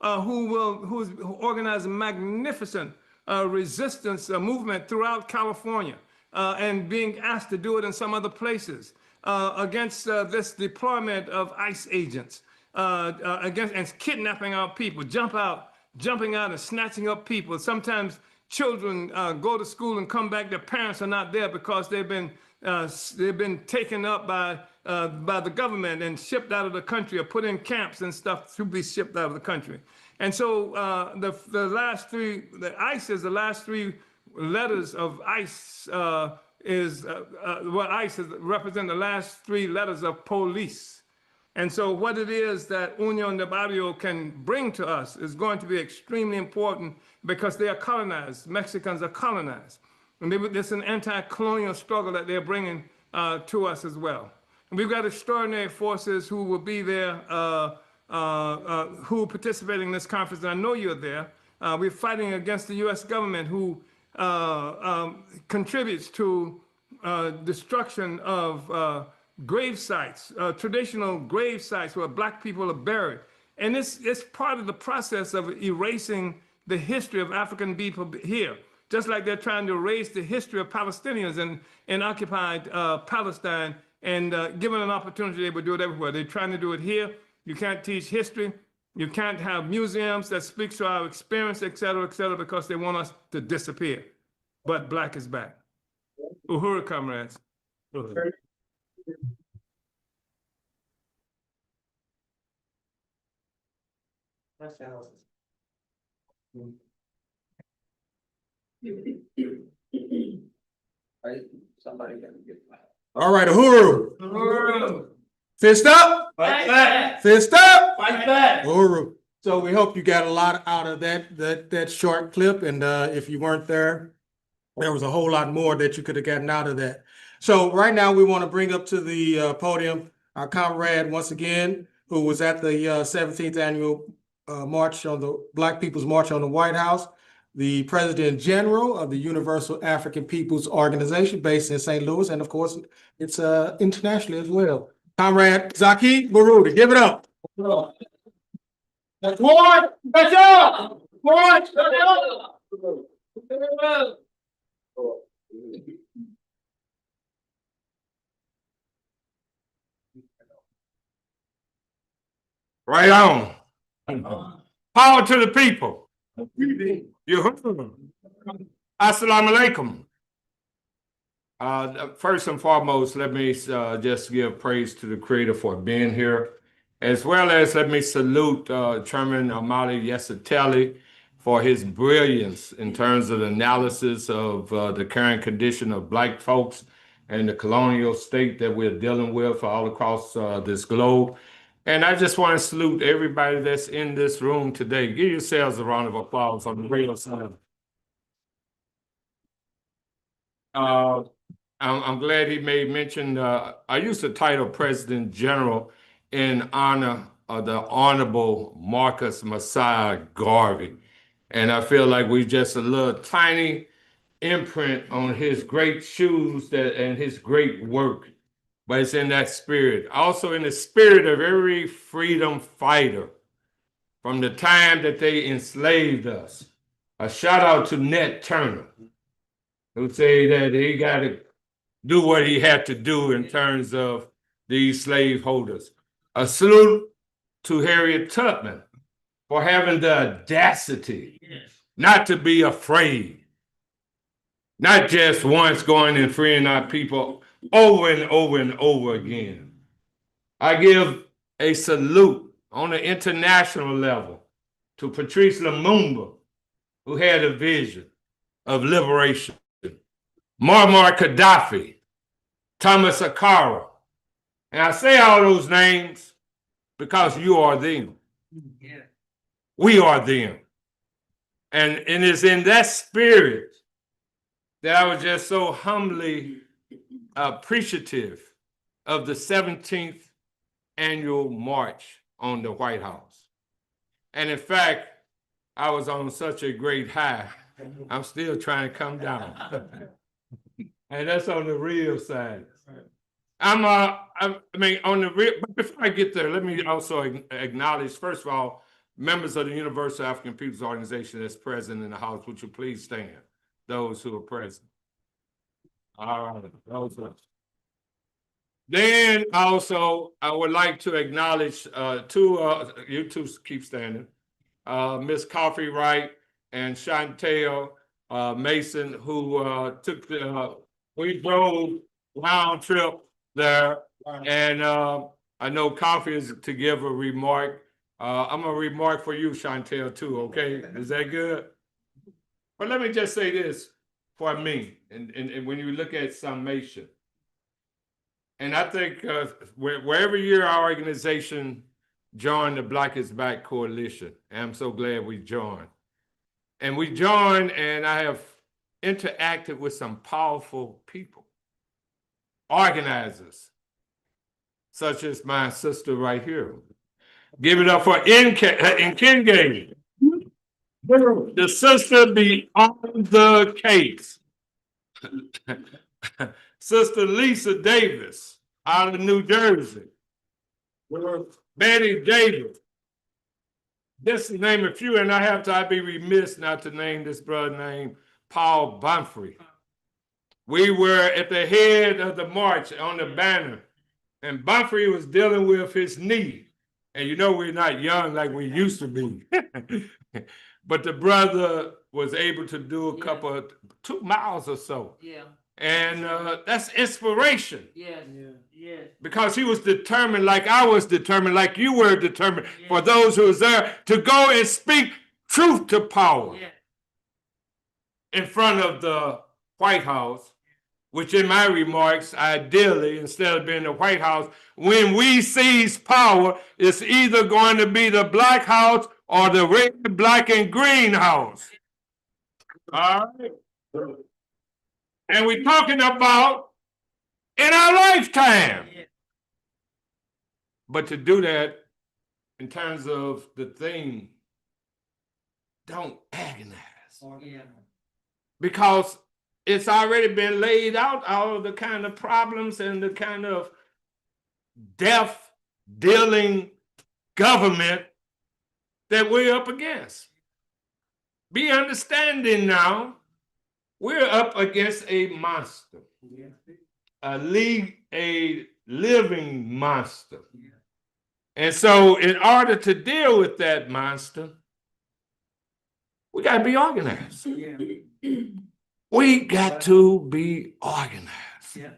who's organized a magnificent resistance movement throughout California, and being asked to do it in some other places against this deployment of ICE agents, against and kidnapping our people, jumping out and snatching up people. Sometimes children go to school and come back, their parents are not there because they've been taken up by the government and shipped out of the country, or put in camps and stuff to be shipped out of the country. And so the last three, the ICE is the last three letters of ICE, what ICE represent the last three letters of police. And so what it is that Union de Barrio can bring to us is going to be extremely important, because they are colonized. Mexicans are colonized. And it's an anti-colonial struggle that they're bringing to us as well. And we've got extraordinary forces who will be there, who participate in this conference. And I know you're there. We're fighting against the U.S. government, who contributes to destruction of grave sites, traditional grave sites where Black people are buried. And it's part of the process of erasing the history of African people here, just like they're trying to erase the history of Palestinians in occupied Palestine, and given an opportunity, they would do it everywhere. They're trying to do it here. You can't teach history. You can't have museums that speak to our experience, et cetera, because they want us to disappear. But Black is back. Uhuru, comrades. Uhuru. All right, Uhuru. Uhuru. Fist up. Fight back. Fist up. Fight back. Uhuru. So we hope you got a lot out of that short clip, and if you weren't there, there was a whole lot more that you could have gotten out of that. So right now we want to bring up to the podium our comrade once again, who was at the 17th annual march on the Black People's March on the White House, the President General of the Universal African Peoples Organization based in St. Louis, and of course it's internationally as well. Comrade Zaki Baruti, give it up. Right on. Power to the people. Assalamu alaikum. First and foremost, let me just give praise to the Creator for being here, as well as let me salute Chairman Omali Yeshitela for his brilliance in terms of the analysis of the current condition of Black folks and the colonial state that we're dealing with all across this globe. And I just want to salute everybody that's in this room today. Give yourselves a round of applause on the radio side. I'm glad he made mention. I used the title President General in honor of the Honorable Marcus Messiah Garvey. And I feel like we just a little tiny imprint on his great shoes and his great work. But it's in that spirit. Also in the spirit of every freedom fighter from the time that they enslaved us. A shout out to Nat Turner, who say that he got to do what he had to do in terms of these slaveholders. A salute to Harriet Tubman for having the audacity not to be afraid. Not just once going and freeing our people over and over and over again. I give a salute on the international level to Patrice Lumumba, who had a vision of liberation. Muammar Gaddafi, Thomas Sankara. And I say all those names because you are them. Yeah. We are them. And it's in that spirit that I was just so humbly appreciative of the 17th annual march on the White House. And in fact, I was on such a great high, I'm still trying to come down. And that's on the real side. I mean, on the real, but before I get there, let me also acknowledge, first of all, members of the Universal African Peoples Organization that's present in the House. Would you please stand? Those who are present. All right. Then also, I would like to acknowledge you two keep standing, Miss Coffee Wright and Chantel Mason, who took we drove round trip there, and I know Coffee is to give a remark. I'm gonna remark for you, Chantel, too, okay? Is that good? But let me just say this for me, and when you look at Summation, and I think every year our organization joined the Black is Back Coalition, and I'm so glad we joined. And we joined, and I have interacted with some powerful people, organizers, such as my sister right here. Give it up for Nkenge. The sister be on the case. Sister Lisa Davis out of New Jersey. Betty Davis. Just to name a few, and I'd be remiss not to name this brother named Paul Bumfrey. We were at the head of the march on the banner, and Bumfrey was dealing with his knee. And you know we're not young like we used to be. But the brother was able to do 2 miles or so. Yeah. And that's inspiration. Yes. Yes. Because he was determined, like I was determined, like you were determined, for those who was there to go and speak truth to power in front of the White House, which in my remarks, ideally, instead of being the White House, when we seize power, it's either going to be the Black House or the red, black, and green house. All right. And we're talking about in our lifetime. But to do that, in terms of the thing, don't agonize. Because it's already been laid out, all of the kind of problems and the kind of death-dealing government that we're up against. Be understanding now, we're up against a monster, a living monster. And so in order to deal with that monster, we got to be organized. We got to be organized. Yeah.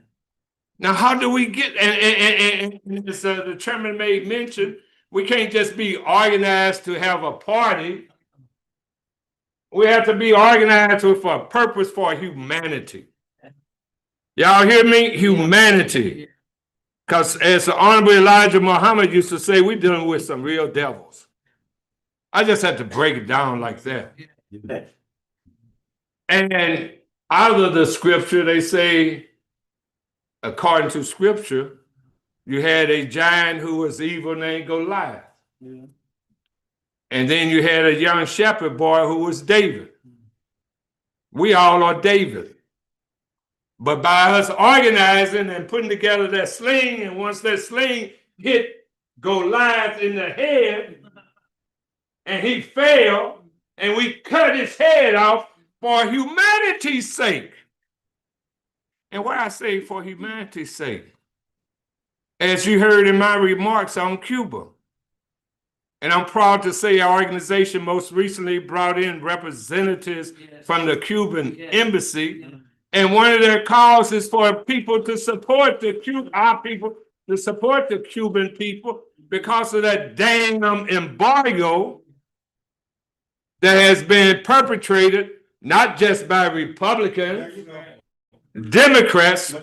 Now, how do we get, and as the chairman made mention, we can't just be organized to have a party. We have to be organized with a purpose for humanity. Y'all hear me? Humanity. Because as the Honorable Elijah Muhammad used to say, we're dealing with some real devils. I just had to break it down like that. And out of the scripture, they say, according to scripture, you had a giant who was evil named Goliath. Yeah. And then you had a young shepherd boy who was David. We all are David. But by us organizing and putting together that sling, and once that sling hit Goliath in the head, and he fell, and we cut his head off for humanity's sake. And why I say for humanity's sake, as you heard in my remarks on Cuba, and I'm proud to say our organization most recently brought in representatives from the Cuban embassy, and one of their calls is for people to support our people to support the Cuban people because of that damn embargo that has been perpetrated not just by Republicans, Democrats,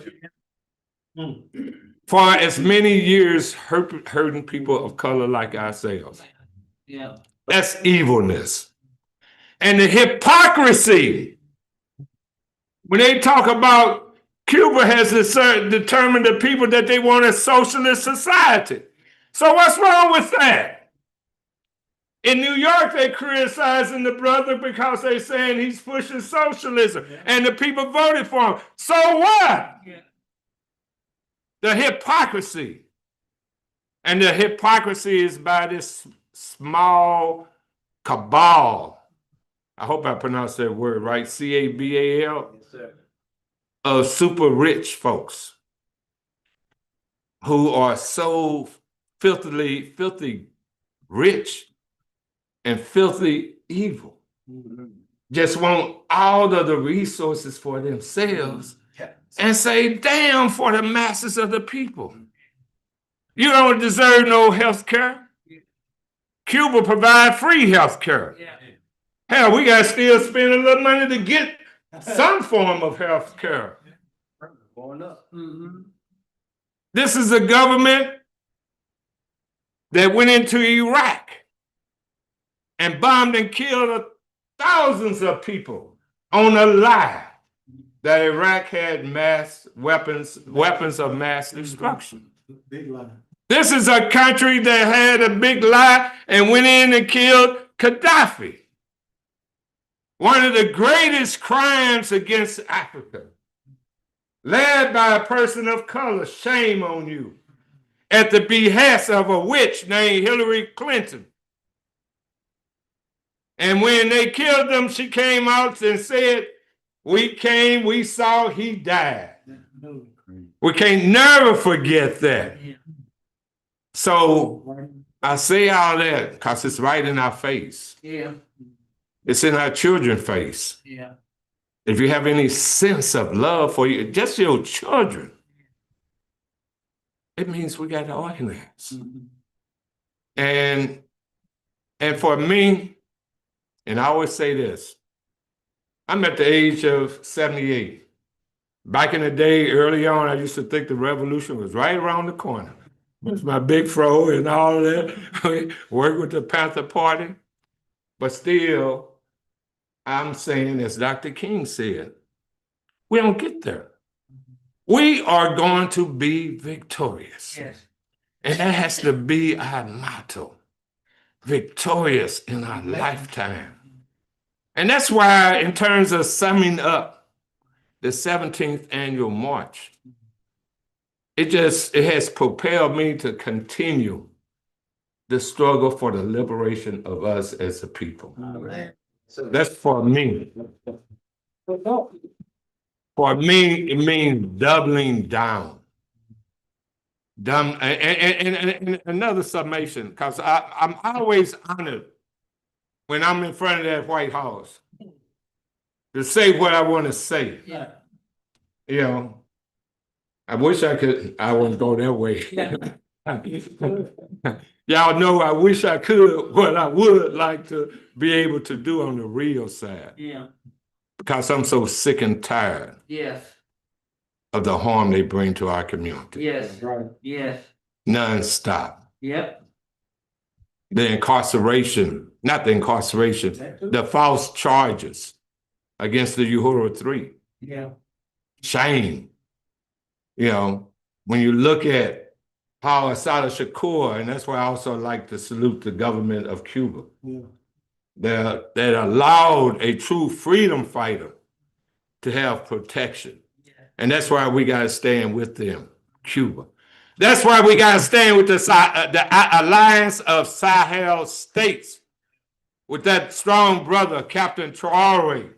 for as many years hurting people of color like ourselves. Yeah. That's evilness. And the hypocrisy. When they talk about Cuba has determined the people that they want a socialist society. So what's wrong with that? In New York, they're criticizing the brother because they're saying he's pushing socialism, and the people voted for him. So what? Yeah. The hypocrisy. And the hypocrisy is by this small cabal. I hope I pronounced that word right, C-A-B-A-L, yes, of super rich folks who are so filthy rich and filthy evil. Mm-hmm. Just want all of the resources for themselves. Yes. And say, damn, for the masses of the people. You don't deserve no health care. Cuba provide free health care. Yeah. Hell, we got to still spend a little money to get some form of health care. Going up. Mm-hmm. This is a government that went into Iraq and bombed and killed thousands of people on a lie that Iraq had mass weapons of mass destruction. Big lie. This is a country that had a big lie and went in and killed Gaddafi. One of the greatest crimes against Africa, led by a person of color, shame on you, at the behest of a witch named Hillary Clinton. And when they killed him, she came out and said, we came, we saw, he died. We can't never forget that. So I say all that because it's right in our face. Yeah. It's in our children's face. Yeah. If you have any sense of love for you, just your children, it means we got to organize. Mm-hmm. And for me, and I always say this, I'm at the age of 78. Back in the day, early on, I used to think the revolution was right around the corner. It was my big fro and all of that. Work with the Panther Party. But still, I'm saying, as Dr. King said, we don't get there. We are going to be victorious. Yes. And that has to be our motto. Victorious in our lifetime. And that's why, in terms of summing up the 17th annual march, it has propelled me to continue the struggle for the liberation of us as a people. Right. So that's for me. For me, it means doubling down. And another summation, because I'm always honored when I'm in front of that White House to say what I want to say. Yeah. You know, I wish I could, I wouldn't go that way. Y'all know I wish I could what I would like to be able to do on the real side. Yeah. Because I'm so sick and tired Yes. of the harm they bring to our community. Yes. Right. Yes. Non-stop. Yep. The incarceration, not the incarceration, the false charges against the Uhuru 3. Yeah. Shame. You know, when you look at how Asada Shakur, and that's why I also like to salute the government of Cuba, that allowed a true freedom fighter to have protection. And that's why we got to stand with them, Cuba. That's why we got to stand with the Alliance of Sahel States, with that strong brother, Captain Traore.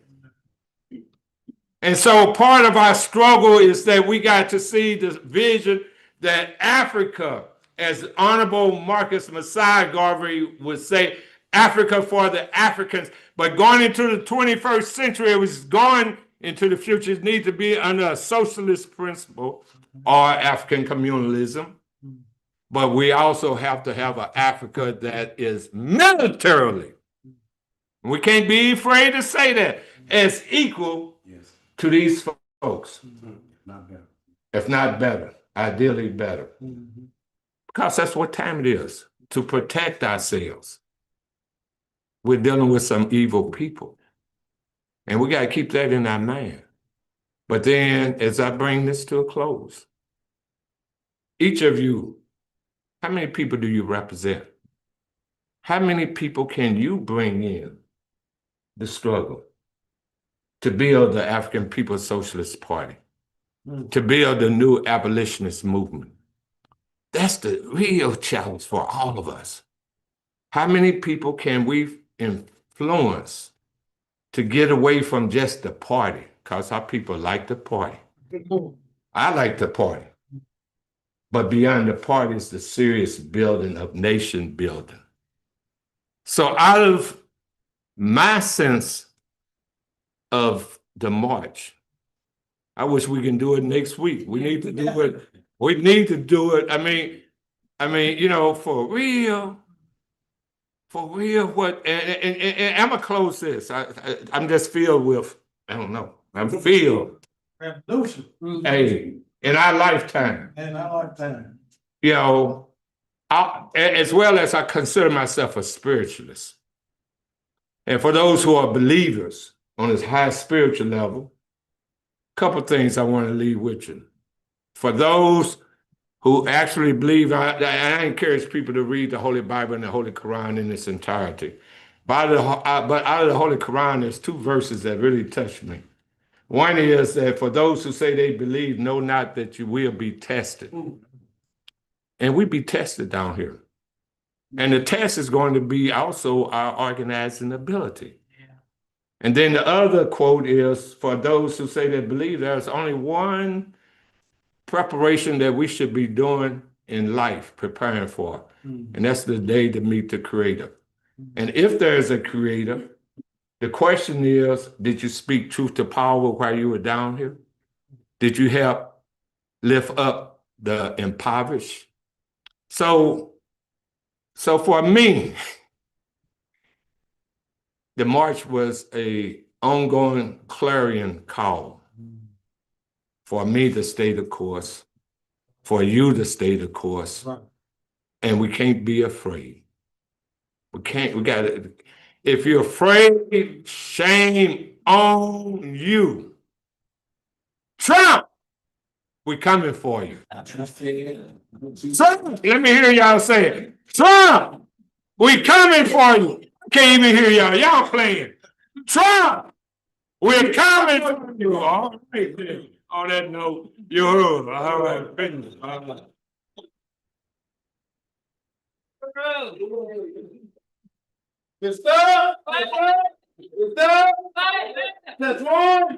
And so part of our struggle is that we got to see the vision that Africa, as Honorable Marcus Messiah Garvey would say, Africa for the Africans. But going into the 21st century, it was going into the future, it needs to be under a socialist principle or African communalism. But we also have to have an Africa that is militarily, we can't be afraid to say that, as equal to these folks. If not better, ideally better. Because that's what time it is, to protect ourselves. We're dealing with some evil people. And we got to keep that in our mind. But then, as I bring this to a close, each of you, how many people do you represent? How many people can you bring in the struggle to build the African People's Socialist Party, to build the new abolitionist movement? That's the real challenge for all of us. How many people can we influence to get away from just the party? Because our people like the party. I like the party. But beyond the party is the serious building of nation building. So out of my sense of the march, I wish we can do it next week. We need to do it. We need to do it. I mean, you know, for real, what, and I'm gonna close this. I'm just filled with, I don't know, I'm filled. Revolution. Hey, in our lifetime. You know, as well as I consider myself a spiritualist. And for those who are believers on this high spiritual level, a couple things I want to leave with you. For those who actually believe, I encourage people to read the Holy Bible and the Holy Quran in its entirety. But out of the Holy Quran, there's two verses that really touch me. One is that for those who say they believe, know not that you will be tested. And we be tested down here. And the test is going to be also our organizing ability. And then the other quote is, for those who say they believe, there's only one preparation that we should be doing in life, preparing for. And that's the day to meet the Creator. And if there is a Creator, the question is, did you speak truth to power while you were down here? Did you help lift up the impoverished? So for me, the march was an ongoing clarion call for me to stay the course, for you to stay the course, and we can't be afraid. We got to, if you're afraid, shame on you. Trump, we coming for you. Trump, let me hear y'all say it. Trump, we coming for you. I can't even hear y'all. Y'all playing. Trump, we're coming for you. All right, then. On that note, you're all right. Business. All right. That's one.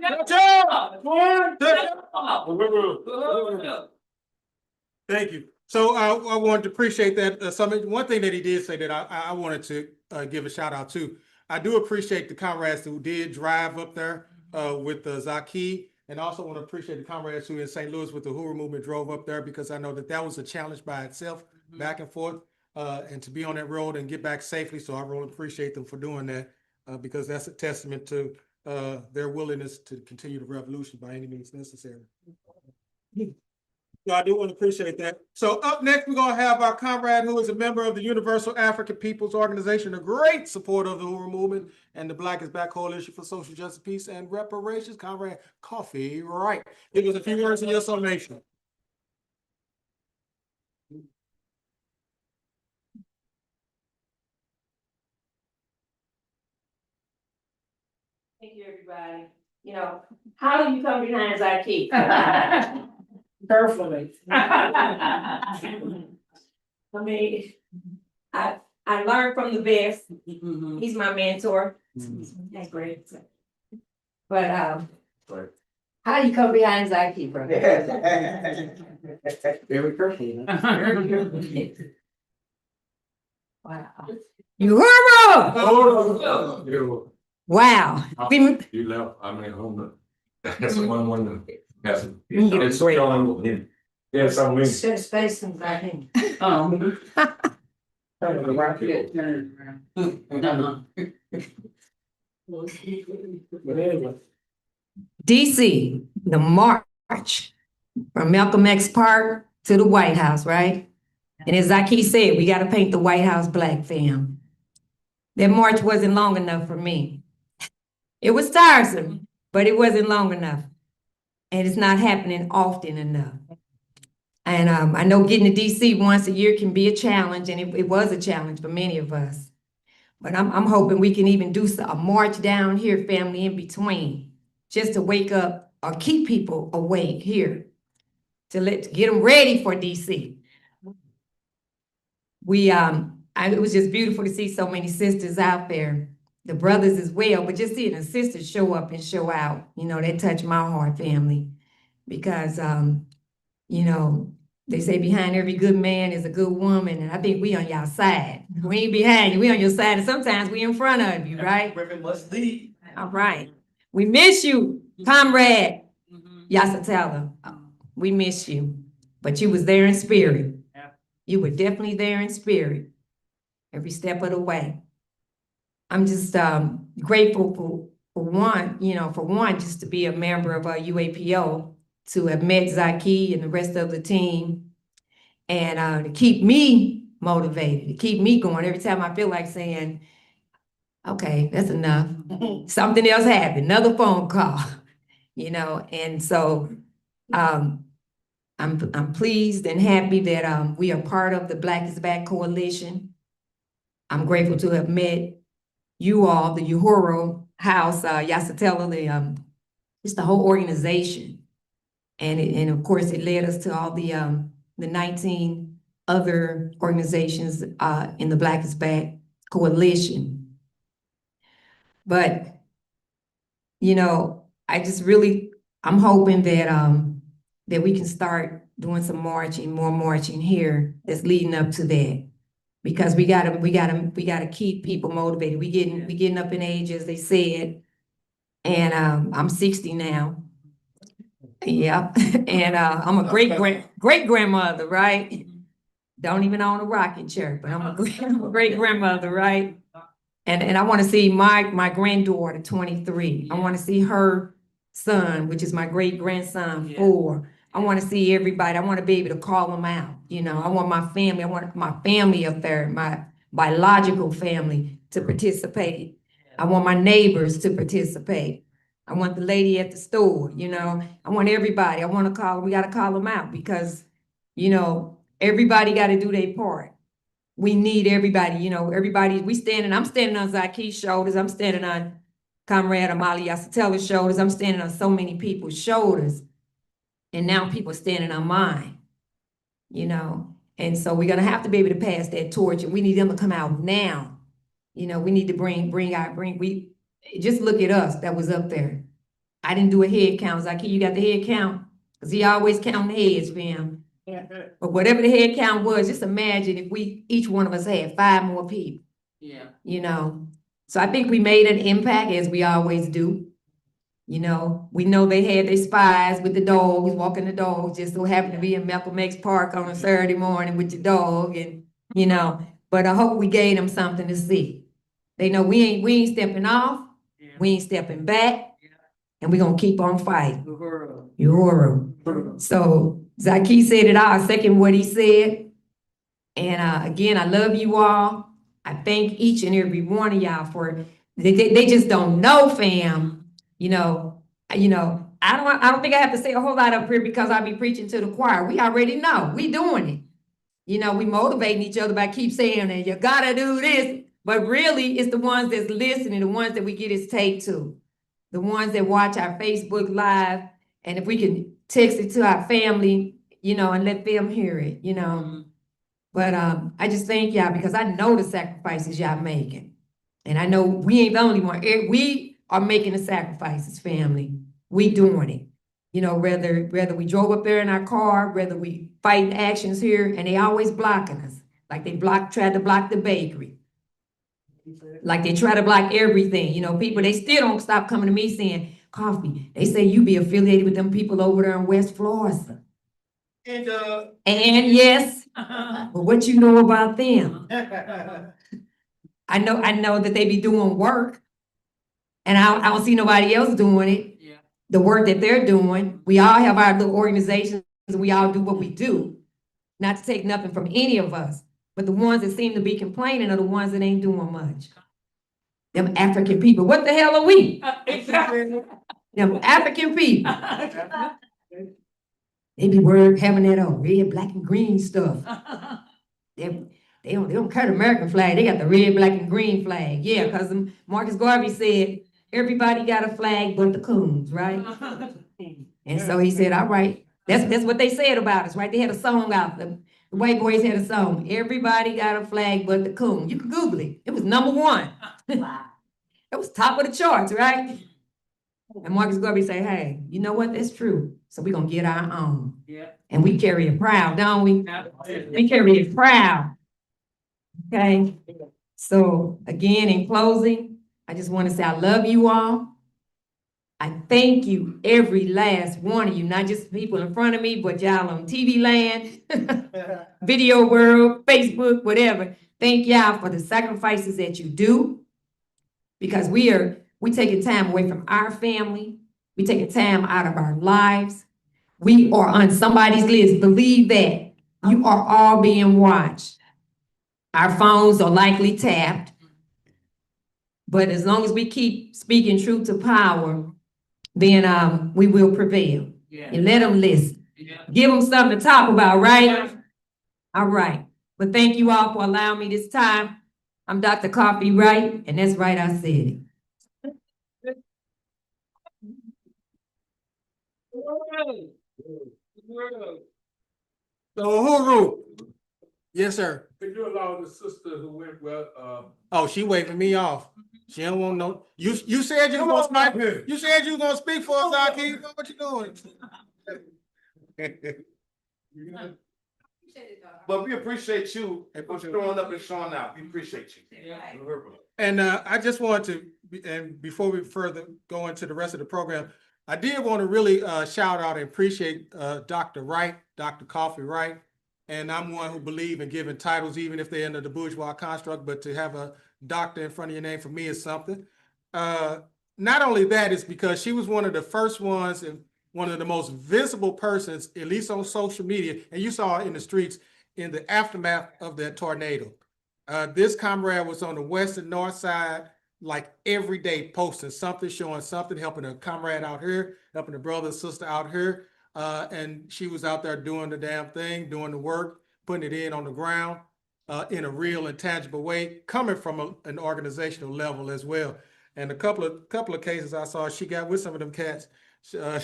Thank you. So I wanted to appreciate that summit. One thing that he did say that I wanted to give a shout out to. I do appreciate the comrades who did drive up there with Zaki And also want to appreciate the comrades who in St. Louis with the Uhuru movement drove up there, because I know that that was a challenge by itself, back and forth, and to be on that road and get back safely. So I really appreciate them for doing that, because that's a testament to their willingness to continue the revolution by any means necessary. So I do want to appreciate that. So up next, we're going to have our comrade who is a member of the Universal African Peoples Organization, a great supporter of the Uhuru movement and the Black is Back Coalition for Social Justice, Peace, and Reparations, Comrade Coffee Wright. Give us a few words in your summation. Thank you, everybody. You know, how do you come behind Zaki? Carefully. I mean, I learned from the best. He's my mentor. That's great. But how do you come behind Zaki, bro? Very carefully. Very carefully. Wow. Uhuru! Wow. You left, I mean, home. That's the one. Yes. It's great. Yes, I'm with. Shut his face and back in. DC, the march from Malcolm X Park to the White House, right? And as Zaki said, we got to paint the White House black, fam. That march wasn't long enough for me. It was tiresome, but it wasn't long enough. And it's not happening often enough. And I know getting to DC once a year can be a challenge, and it was a challenge for many of us. But I'm hoping we can even do a march down here, family, in between, just to wake up or keep people awake here, to get them ready for DC. It was just beautiful to see so many sisters out there, the brothers as well, but just seeing the sisters show up and show out, you know, that touched my heart, family, because, you know, they say behind every good man is a good woman, and I think we on y'all side. We ain't behind you, we on your side, and sometimes we in front of you, right? Women must lead. All right. We miss you, comrade Yeshitela. We miss you, but you was there in spirit. You were definitely there in spirit, every step of the way. I'm just grateful for one, just to be a member of UAPO, to have met Zaki and the rest of the team, and to keep me motivated, to keep me going every time I feel like saying, okay, that's enough. Something else happened, another phone call, and so I'm pleased and happy that we are part of the Black is Back Coalition. I'm grateful to have met you all, the Uhuru House, Yeshitela, just the whole organization. And of course, it led us to all the 19 other organizations in the Black is Back Coalition. But, I'm hoping that we can start doing some more marching here that's leading up to that. Because we gotta keep people motivated. We getting up in age, as they said, and I'm 60 now. Yeah, and I'm a great grandmother, right? Don't even own a rocking chair, but I'm a great grandmother, right? And I want to see my granddaughter, 23. I want to see her son, which is my great grandson, 4. I want to see everybody. I want to be able to call them out. I want my family. I want my family up there, my biological family, to participate. I want my neighbors to participate. I want the lady at the store, I want everybody. I want to call, we got to call them out, because, everybody got to do their part. We need everybody, I'm standing on Zaki's shoulders. I'm standing on Comrade Omali Yeshitela's shoulders. I'm standing on so many people's shoulders. And now people are standing on mine, and so we're going to have to be able to pass that torch, and we need them to come out now. We need to just look at us that was up there. I didn't do a head count. Zaki, you got the head count? Because he always counting heads, fam. But whatever the head count was, just imagine if each one of us had 5 more people. Yeah. So I think we made an impact, as we always do. You know, we know they had their spies with the dogs, walking the dogs, just so happened to be in Malcolm X Park on a Saturday morning with your dog and, you know, but I hope we gave them something to see. They know we ain't stepping off, we ain't stepping back, and we gonna keep on fighting. Uhuru. So Zaki said it all, I second what he said. And again, I love you all. I thank each and every one of y'all for, they just don't know, fam. You know, I don't think I have to say a whole lot up here because I be preaching to the choir. We already know, we doing it. You know, we motivating each other by keep saying that you gotta do this, but really it's the ones that's listening, the ones that we get his tape to, the ones that watch our Facebook Live, and if we can text it to our family, you know, and let them hear it, you know. But I just thank y'all because I know the sacrifices y'all making. And I know we ain't the only one. We are making the sacrifices, family. We doing it. You know, whether we drove up there in our car, whether we fighting actions here, and they always blocking us. Like they tried to block the bakery. Like they try to block everything. You know, people, they still don't stop coming to me saying, Coffee, they say you be affiliated with them people over there in West Florida. And yes, but what you know about them? I know that they be doing work, and I don't see nobody else doing it. Yeah. The work that they're doing, we all have our little organizations, we all do what we do. Not to take nothing from any of us, but the ones that seem to be complaining are the ones that ain't doing much. Them African people, what the hell are we? Them African people. They be having that red, black, and green stuff. They don't carry the American flag. They got the red, black, and green flag. Yeah, because Marcus Garvey said, everybody got a flag but the coons, right? And so he said, all right. That's what they said about us, right? They had a song out. The white boys had a song. Everybody got a flag but the coon. You can Google it. It was #1. It was top of the charts, right? And Marcus Garvey say, hey, you know what? That's true. So we're going to get our own. Yeah. And we carry it proud, don't we? We carry it proud. Okay. So again, in closing, I just want to say I love you all. I thank you, every last one of you, not just people in front of me, but y'all on TV land, video world, Facebook, whatever. Thank y'all for the sacrifices that you do, because we taking time away from our family. We taking time out of our lives. We are on somebody's list. Believe that. You are all being watched. Our phones are likely tapped. But as long as we keep speaking truth to power, then we will prevail. Yeah. And let them listen. Yeah. Give them something to talk about, right? Yeah. All right. But thank you all for allowing me this time. I'm Dr. Coffee Wright, and that's right, I said it. So Uhuru. Yes, sir. Could you allow the sister who went well? Oh, she waving me off. She don't want no. You said you was gonna speak. You said you was gonna speak for us, Zaki. What you doing? But we appreciate you for showing up and showing out. We appreciate you. Yeah. And I just wanted to, and before we further go into the rest of the program, I did want to really shout out and appreciate Dr. Wright, Dr. Coffee Wright. And I'm one who believe in giving titles, even if they're under the bourgeois construct, but to have a doctor in front of your name for me is something. Not only that, it's because she was one of the first ones and one of the most visible persons, at least on social media, and you saw it in the streets in the aftermath of that tornado. This comrade was on the west and north side, like every day, posting something, showing something, helping a comrade out here, helping a brother and sister out here. And she was out there doing the damn thing, doing the work, putting it in on the ground in a real and tangible way, coming from an organizational level as well. And a couple of cases I saw, she got with some of them cats.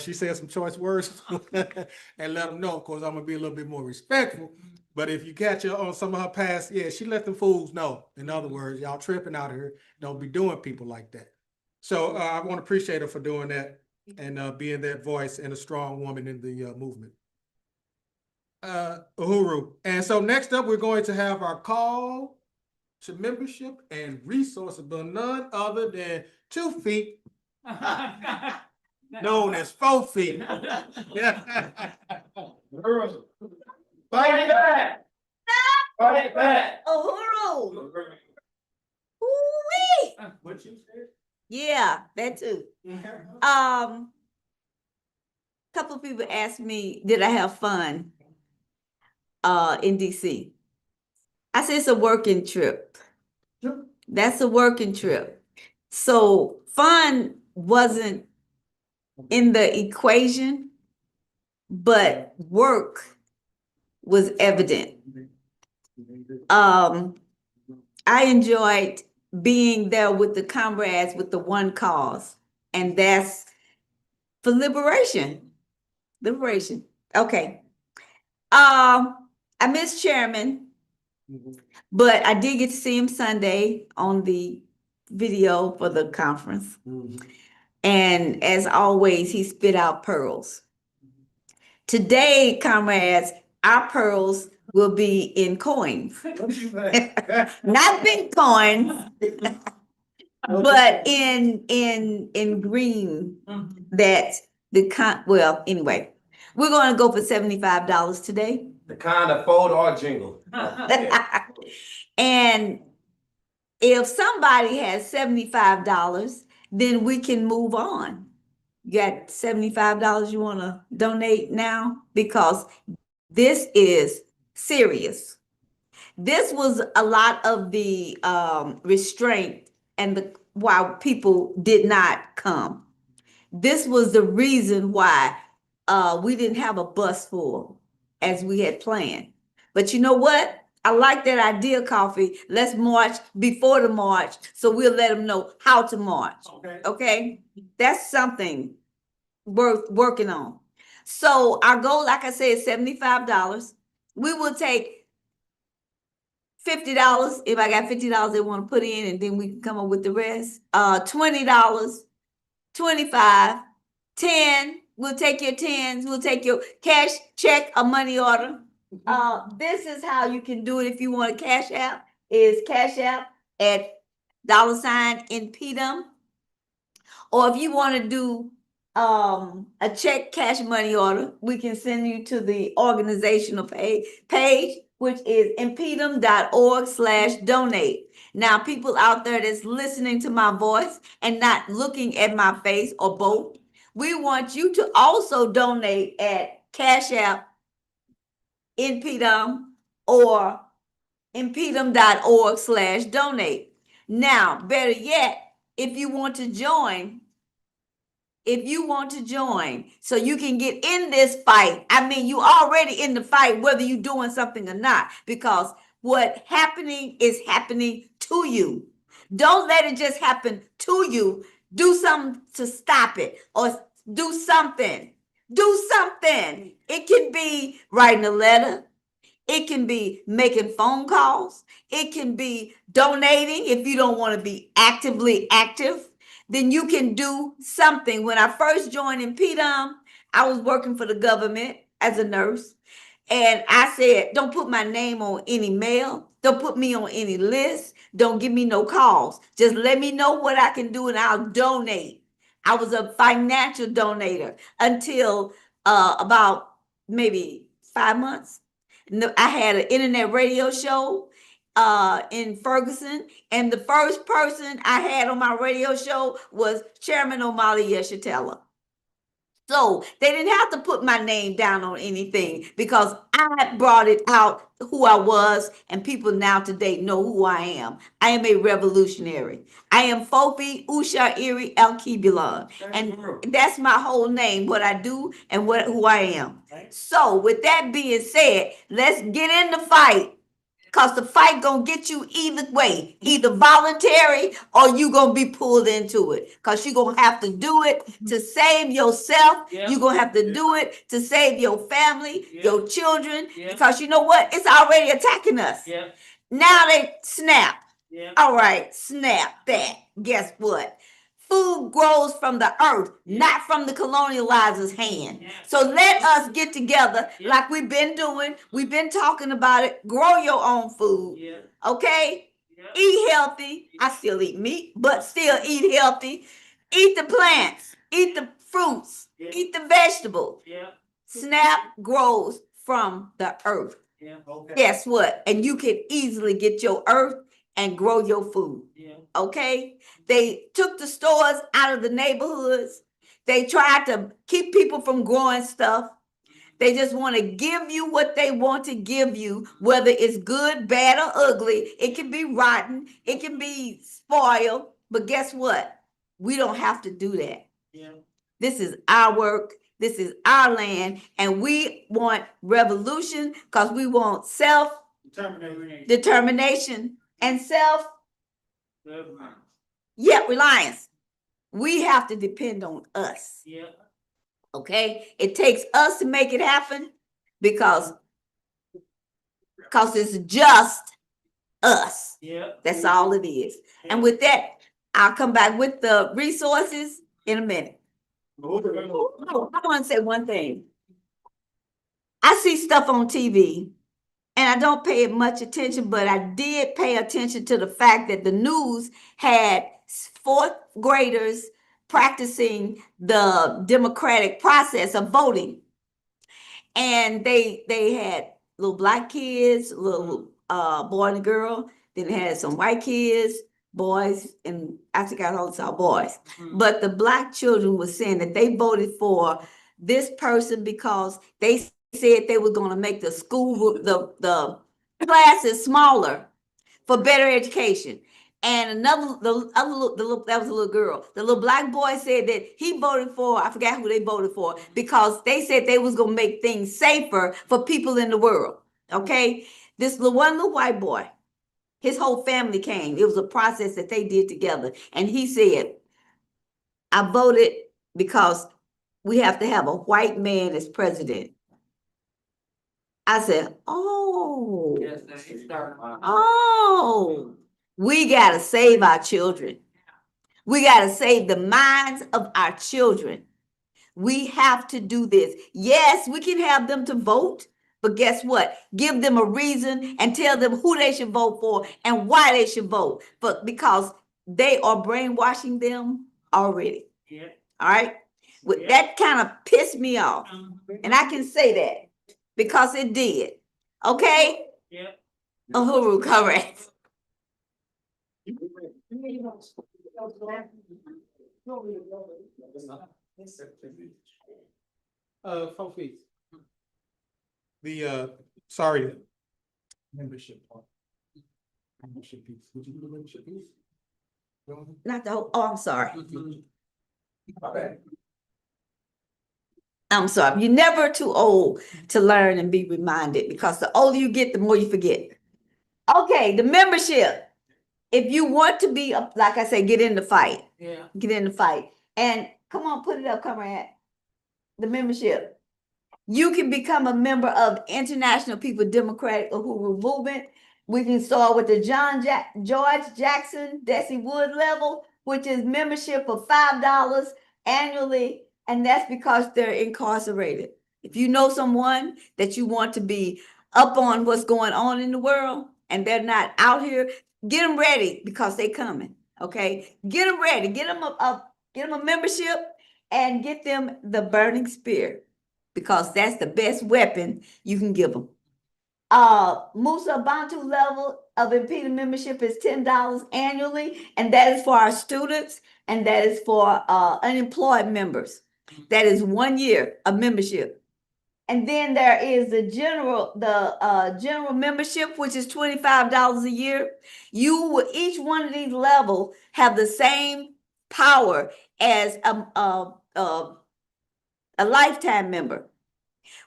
She said some choice words and let them know. Of course, I'm gonna be a little bit more respectful. But if you catch her on some of her past, yeah, she let them fools know. In other words, y'all tripping out here. Don't be doing people like that. So I want to appreciate her for doing that and being that voice and a strong woman in the movement. Uhuru. And so next up, we're going to have our call to membership and resources, but none other than 2 feet. known as 4 feet. Fight back! Fight back! Uhuru. Ooh-wee. What you said? Yeah, that too. Couple of people asked me, did I have fun in DC? I said it's a working trip. That's a working trip. So fun wasn't in the equation, but work was evident. I enjoyed being there with the comrades with the one cause, and that's for liberation. Liberation. Okay. I miss Chairman, but I did get to see him Sunday on the video for the conference. And as always, he spit out pearls. Today, comrades, our pearls will be in coins. Not Bitcoin, but in green that well, anyway, we're gonna go for $75 today. The kind of fold or jingle. And if somebody has $75, then we can move on. You got $75 you wanna donate now? Because this is serious. This was a lot of the restraint and why people did not come. This was the reason why we didn't have a bus full as we had planned. But you know what? I like that idea, Coffee. Let's march before the march, so we'll let them know how to march. Okay? That's something worth working on. So our goal, like I said, is $75. We will take $50 if I got $50 they want to put in, and then we can come up with the rest. $20, $25, $10. We'll take your $10s. We'll take your cash, check, or money order. This is how you can do it if you want a Cash App. Is Cash App at $InPDUM. Or if you want to do a check, cash, money order, we can send you to the organizational page, which is impedum.org/donate. Now, people out there that's listening to my voice and not looking at my face or both, we want you to also donate at CashApp InPDUM or impedum.org/donate. Now, better yet, if you want to join, so you can get in this fight. I mean, you already in the fight, whether you're doing something or not, because what happening is happening to you. Don't let it just happen to you. Do something to stop it, or do something. Do something. It can be writing a letter. It can be making phone calls. It can be donating if you don't want to be actively active. Then you can do something. When I first joined InPDUM, I was working for the government as a nurse. And I said, don't put my name on any mail. Don't put me on any list. Don't give me no calls. Just let me know what I can do and I'll donate. I was a financial donator until about maybe 5 months. I had an internet radio show in Ferguson, and the first person I had on my radio show was Chairman Omali Yeshitela. So they didn't have to put my name down on anything because I brought it out who I was, and people now today know who I am. I am a revolutionary. I am Feet Alkebulan, and that's my whole name, what I do and who I am. So with that being said, let's get in the fight. Because the fight gonna get you either way, either voluntary or you gonna be pulled into it. Because you're gonna have to do it to save yourself. You're gonna have to do it to save your family, your children. Because you know what? It's already attacking us. Now they snap. All right, snap that. Guess what? Food grows from the earth, not from the colonializer's hand. So let us get together like we've been doing. We've been talking about it. Grow your own food. Okay? Eat healthy. I still eat meat, but still eat healthy. Eat the plants. Eat the fruits, eat the vegetables. SNAP grows from the earth. Guess what? And you can easily get your earth and grow your food. Okay? They took the stores out of the neighborhoods. They tried to keep people from growing stuff. They just want to give you what they want to give you, whether it's good, bad, or ugly. It can be rotten. It can be spoiled. But guess what? We don't have to do that. This is our work. This is our land. And we want revolution because we want self-determination and reliance. We have to depend on us. Okay? It takes us to make it happen because it's just us. That's all it is. And with that, I'll come back with the resources in a minute. I want to say one thing. I see stuff on TV and I don't pay it much attention, but I did pay attention to the fact that the news had fourth graders practicing the democratic process of voting. And they had little black kids, little boy and a girl, then they had some white kids, boys, and I think I only saw boys. But the black children were saying that they voted for this person because they said they were going to make the school, the classes smaller for better education. And that was a little girl. The little black boy said that he voted for, I forgot who they voted for, because they said they was going to make things safer for people in the world. Okay? This one little white boy, his whole family came. It was a process that they did together. And he said, I voted because we have to have a white man as president. I said, oh, we got to save our children. We got to save the minds of our children. We have to do this. Yes, we can have them to vote, but guess what? Give them a reason and tell them who they should vote for and why they should vote. But because they are brainwashing them already. All right? That kind of pissed me off. And I can say that because it did. Okay? Uhuru, correct. Folks, please. The sorry, membership part. Membership piece. Would you do the membership piece? Not the whole, I'm sorry. Okay. I'm sorry. You're never too old to learn and be reminded because the older you get, the more you forget. Okay, the membership. If you want to be, like I say, get in the fight. Get in the fight. And come on, put it up, comrade. The membership. You can become a member of International People Democratic Uhuru Movement. We can start with the George Jackson, Desi Wood level, which is membership of $5 annually. And that's because they're incarcerated. If you know someone that you want to be up on what's going on in the world and they're not out here, get them ready because they're coming. Okay, get them ready. Get them a membership and get them the burning spear because that's the best weapon you can give them. Musa Bantu level of InPDUM membership is $10 annually, and that is for our students and that is for unemployed members. That is 1 year of membership. And then there is the general membership, which is $25 a year. You will, each one of these levels have the same power as a lifetime member.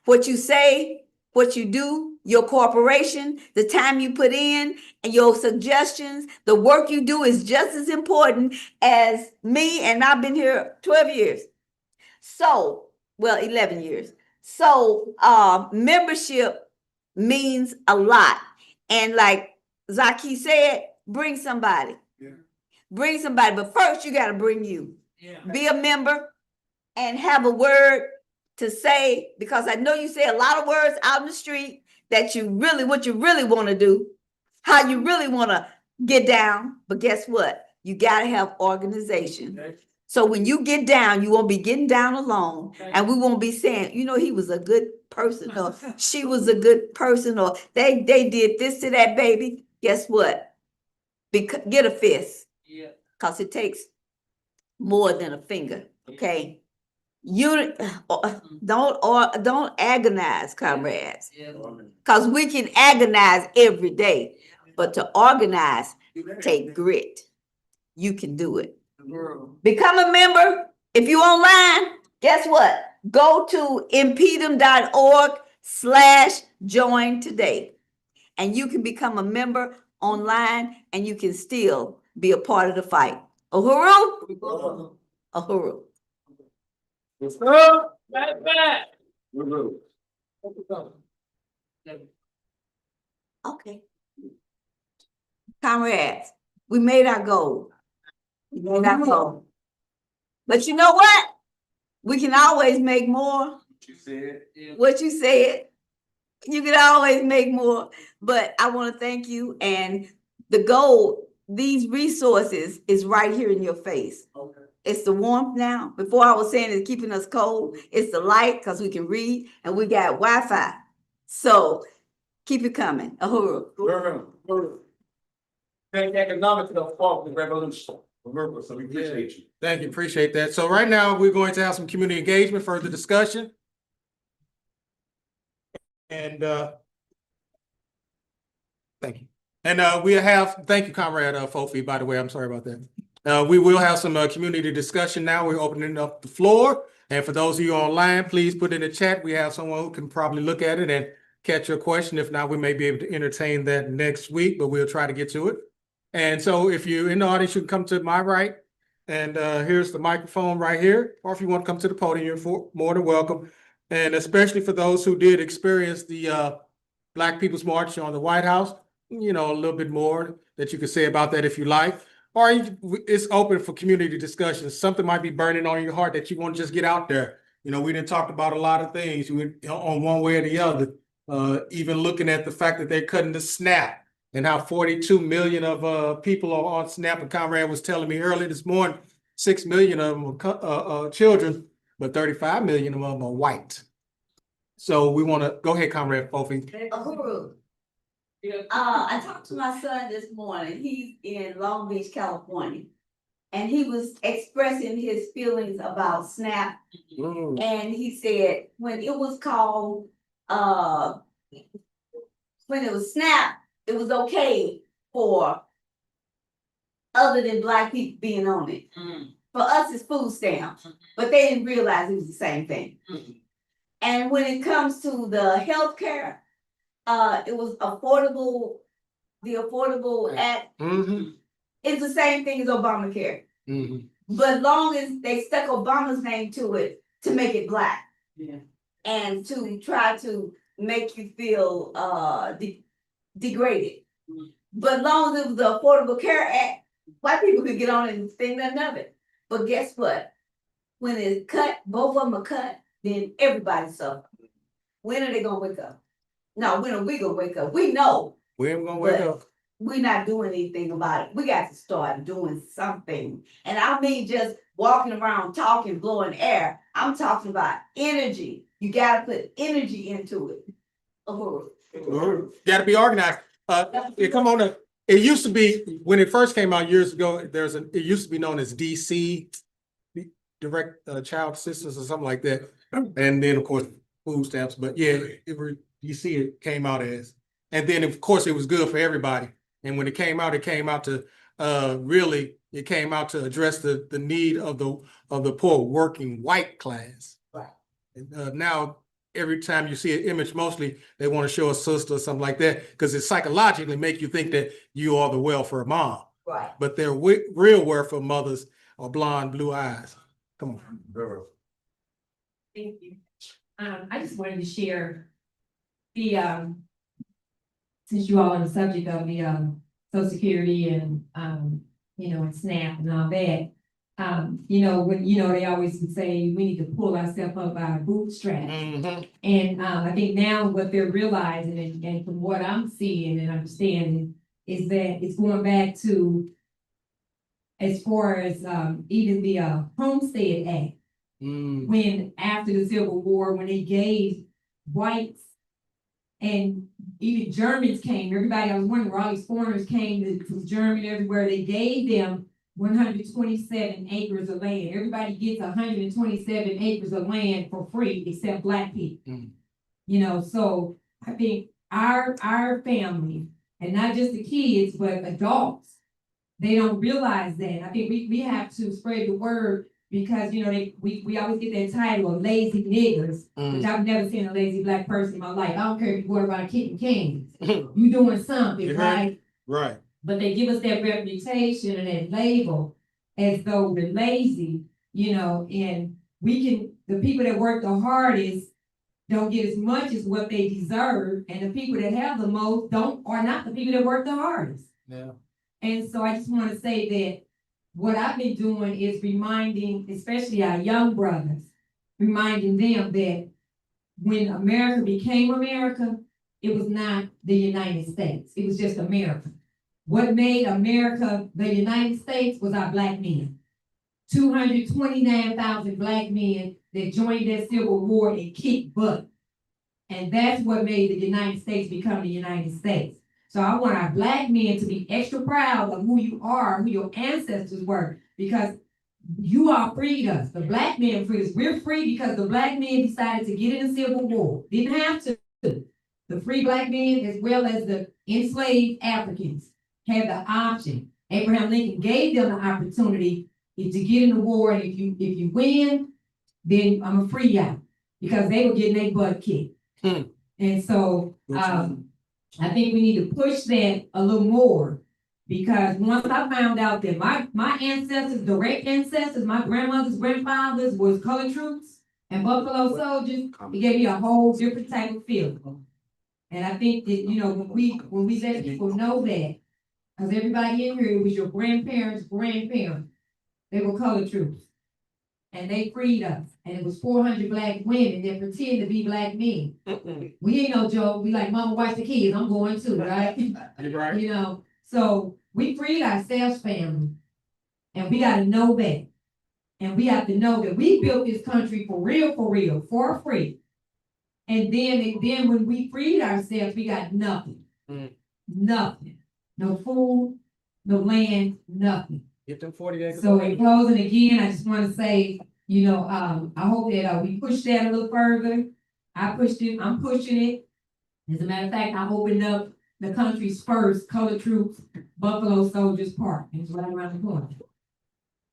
What you say, what you do, your corporation, the time you put in, and your suggestions, the work you do is just as important as me, and I've been here 12 years. So, well, 11 years. So membership means a lot. And like Zaki said, bring somebody. Bring somebody. But first you got to bring you. Be a member and have a word to say, because I know you say a lot of words out in the street that you really, what you really want to do, how you really want to get down. But guess what? You got to have organization. So when you get down, you won't be getting down alone, and we won't be saying, you know, he was a good person, or she was a good person, or they did this to that baby. Guess what? Get a fist. Yeah. Cause it takes more than a finger. Okay. Don't agonize, comrades. Cause we can agonize every day, but to organize take grit. You can do it. Become a member. If you're online, guess what? Go to impedum.org/join today. And you can become a member online and you can still be a part of the fight. Uhuru? Uhuru. Okay. Comrades, we made our goal. We made our goal. But you know what? We can always make more. What you said. You can always make more. But I want to thank you. And the goal, these resources is right here in your face. Okay. It's the warmth now. Before I was saying it's keeping us cold. It's the light because we can read and we got Wi-Fi. So keep it coming. Uhuru. Economics of the revolution. So we appreciate you. Thank you, appreciate that. So right now, we're going to have some community engagement, further discussion. And thank you. And thank you, Comrade Fofi, by the way, I'm sorry about that. We will have some community discussion now. We're opening up the floor. And for those of you online, please put in the chat. We have someone who can probably look at it and catch your question. If not, we may be able to entertain that next week, but we'll try to get to it. And so if you're in the audience, you can come to my right. And here's the microphone right here. Or if you want to come to the podium, you're more than welcome. And especially for those who did experience the Black People's March on the White House, you know, a little bit more that you can say about that if you like. Or it's open for community discussion. Something might be burning on your heart that you want to just get out there. You know, we didn't talk about a lot of things on one way or the other. Even looking at the fact that they're cutting the SNAP and how 42 million of people are on SNAP. And Conrad was telling me early this morning, 6 million of them are children, but 35 million of them are white. So we want to go ahead, Comrade Fofi. Uhuru. I talked to my son this morning. He's in Long Beach, California, and he was expressing his feelings about SNAP. And he said when it was called, when it was SNAP, it was okay for other than Black people being on it. For us, it's food stamps, but they didn't realize it was the same thing. And when it comes to the health care, it was affordable, the Affordable Act. It's the same thing as Obamacare. But long as they stuck Obama's name to it to make it Black. And to try to make you feel degraded. But long as it was the Affordable Care Act, white people could get on it and think nothing of it. But guess what? When it's cut, both of them are cut, then everybody suffers. When are they gonna wake up? No, when are we gonna wake up? We know. We're gonna wake up. We're not doing anything about it. We got to start doing something. And I mean just walking around talking, blowing air. I'm talking about energy. You gotta put energy into it. Gotta be organized. Come on up. It used to be, when it first came out years ago, it used to be known as DC, Direct Child Assistance or something like that. And then of course, food stamps, but yeah, DC it came out as. And then of course it was good for everybody. And when it came out to it came out to address the need of the poor working white class. Right. And, now every time you see an image, mostly they want to show a sister or something like that, because it psychologically make you think that you are the welfare mom. Right. But their real welfare mothers are blonde, blue eyes. Come on, girl. Thank you. I just wanted to share the since you all on the subject of the Social Security and and SNAP and all that. When they always would say we need to pull ourselves up by our bootstraps. And I think now what they're realizing, and from what I'm seeing and understanding, is that it's going back to as far as even the Homestead Act. When after the Civil War, when they gave whites and even Germans came, everybody, I was wondering where all these foreigners came from Germany, everywhere, they gave them 127 acres of land. Everybody gets 127 acres of land for free except Black people. You know, so I think our family, and not just the kids, but adults, they don't realize that. I think we have to spread the word because, you know, we always get that title of lazy niggers, which I've never seen a lazy Black person in my life. I don't care if you're going around kicking cans. You doing something, right? Right. But they give us that reputation and that label as though we're lazy, you know, and the people that work the hardest don't get as much as what they deserve, and the people that have the most are not the people that work the hardest. Yeah. And so I just want to say that what I've been doing is reminding, especially our young brothers, reminding them that when America became America, it was not the United States. It was just America. What made America the United States was our Black men. 229,000 Black men that joined that Civil War and kicked butt. And that's what made the United States become the United States. So I want our Black men to be extra proud of who you are, who your ancestors were, because you all freed us. The Black men freed us. We're free because the Black men decided to get in the Civil War. Didn't have to. The free Black men, as well as the enslaved Africans, had the option. Abraham Lincoln gave them the opportunity to get in the war, and if you win, then I'm gonna free y'all, because they were getting their butt kicked. And so I think we need to push that a little more, because once I found out that my ancestors, direct ancestors, my grandmother's grandfathers was colored troops and Buffalo soldiers, it gave me a whole different type of feeling. And I think that, you know, when we let people know that, because everybody in here, it was your grandparents' grandparents. They were colored troops. And they freed us. And it was 400 Black women that pretend to be Black men. We ain't no joke. We like, Mama, watch the kids. I'm going too, right? Right. You know, so we freed ourselves, family. And we got to know that. And we have to know that we built this country for real, for free. And then when we freed ourselves, we got nothing. Nothing. No food, no land, nothing. Get them 40 acres. So in closing, again, I just want to say, you know, I hope that we push that a little further. I pushed it, I'm pushing it. As a matter of fact, I opened up the country's first colored troops, Buffalo Soldiers Park. It's right around the corner.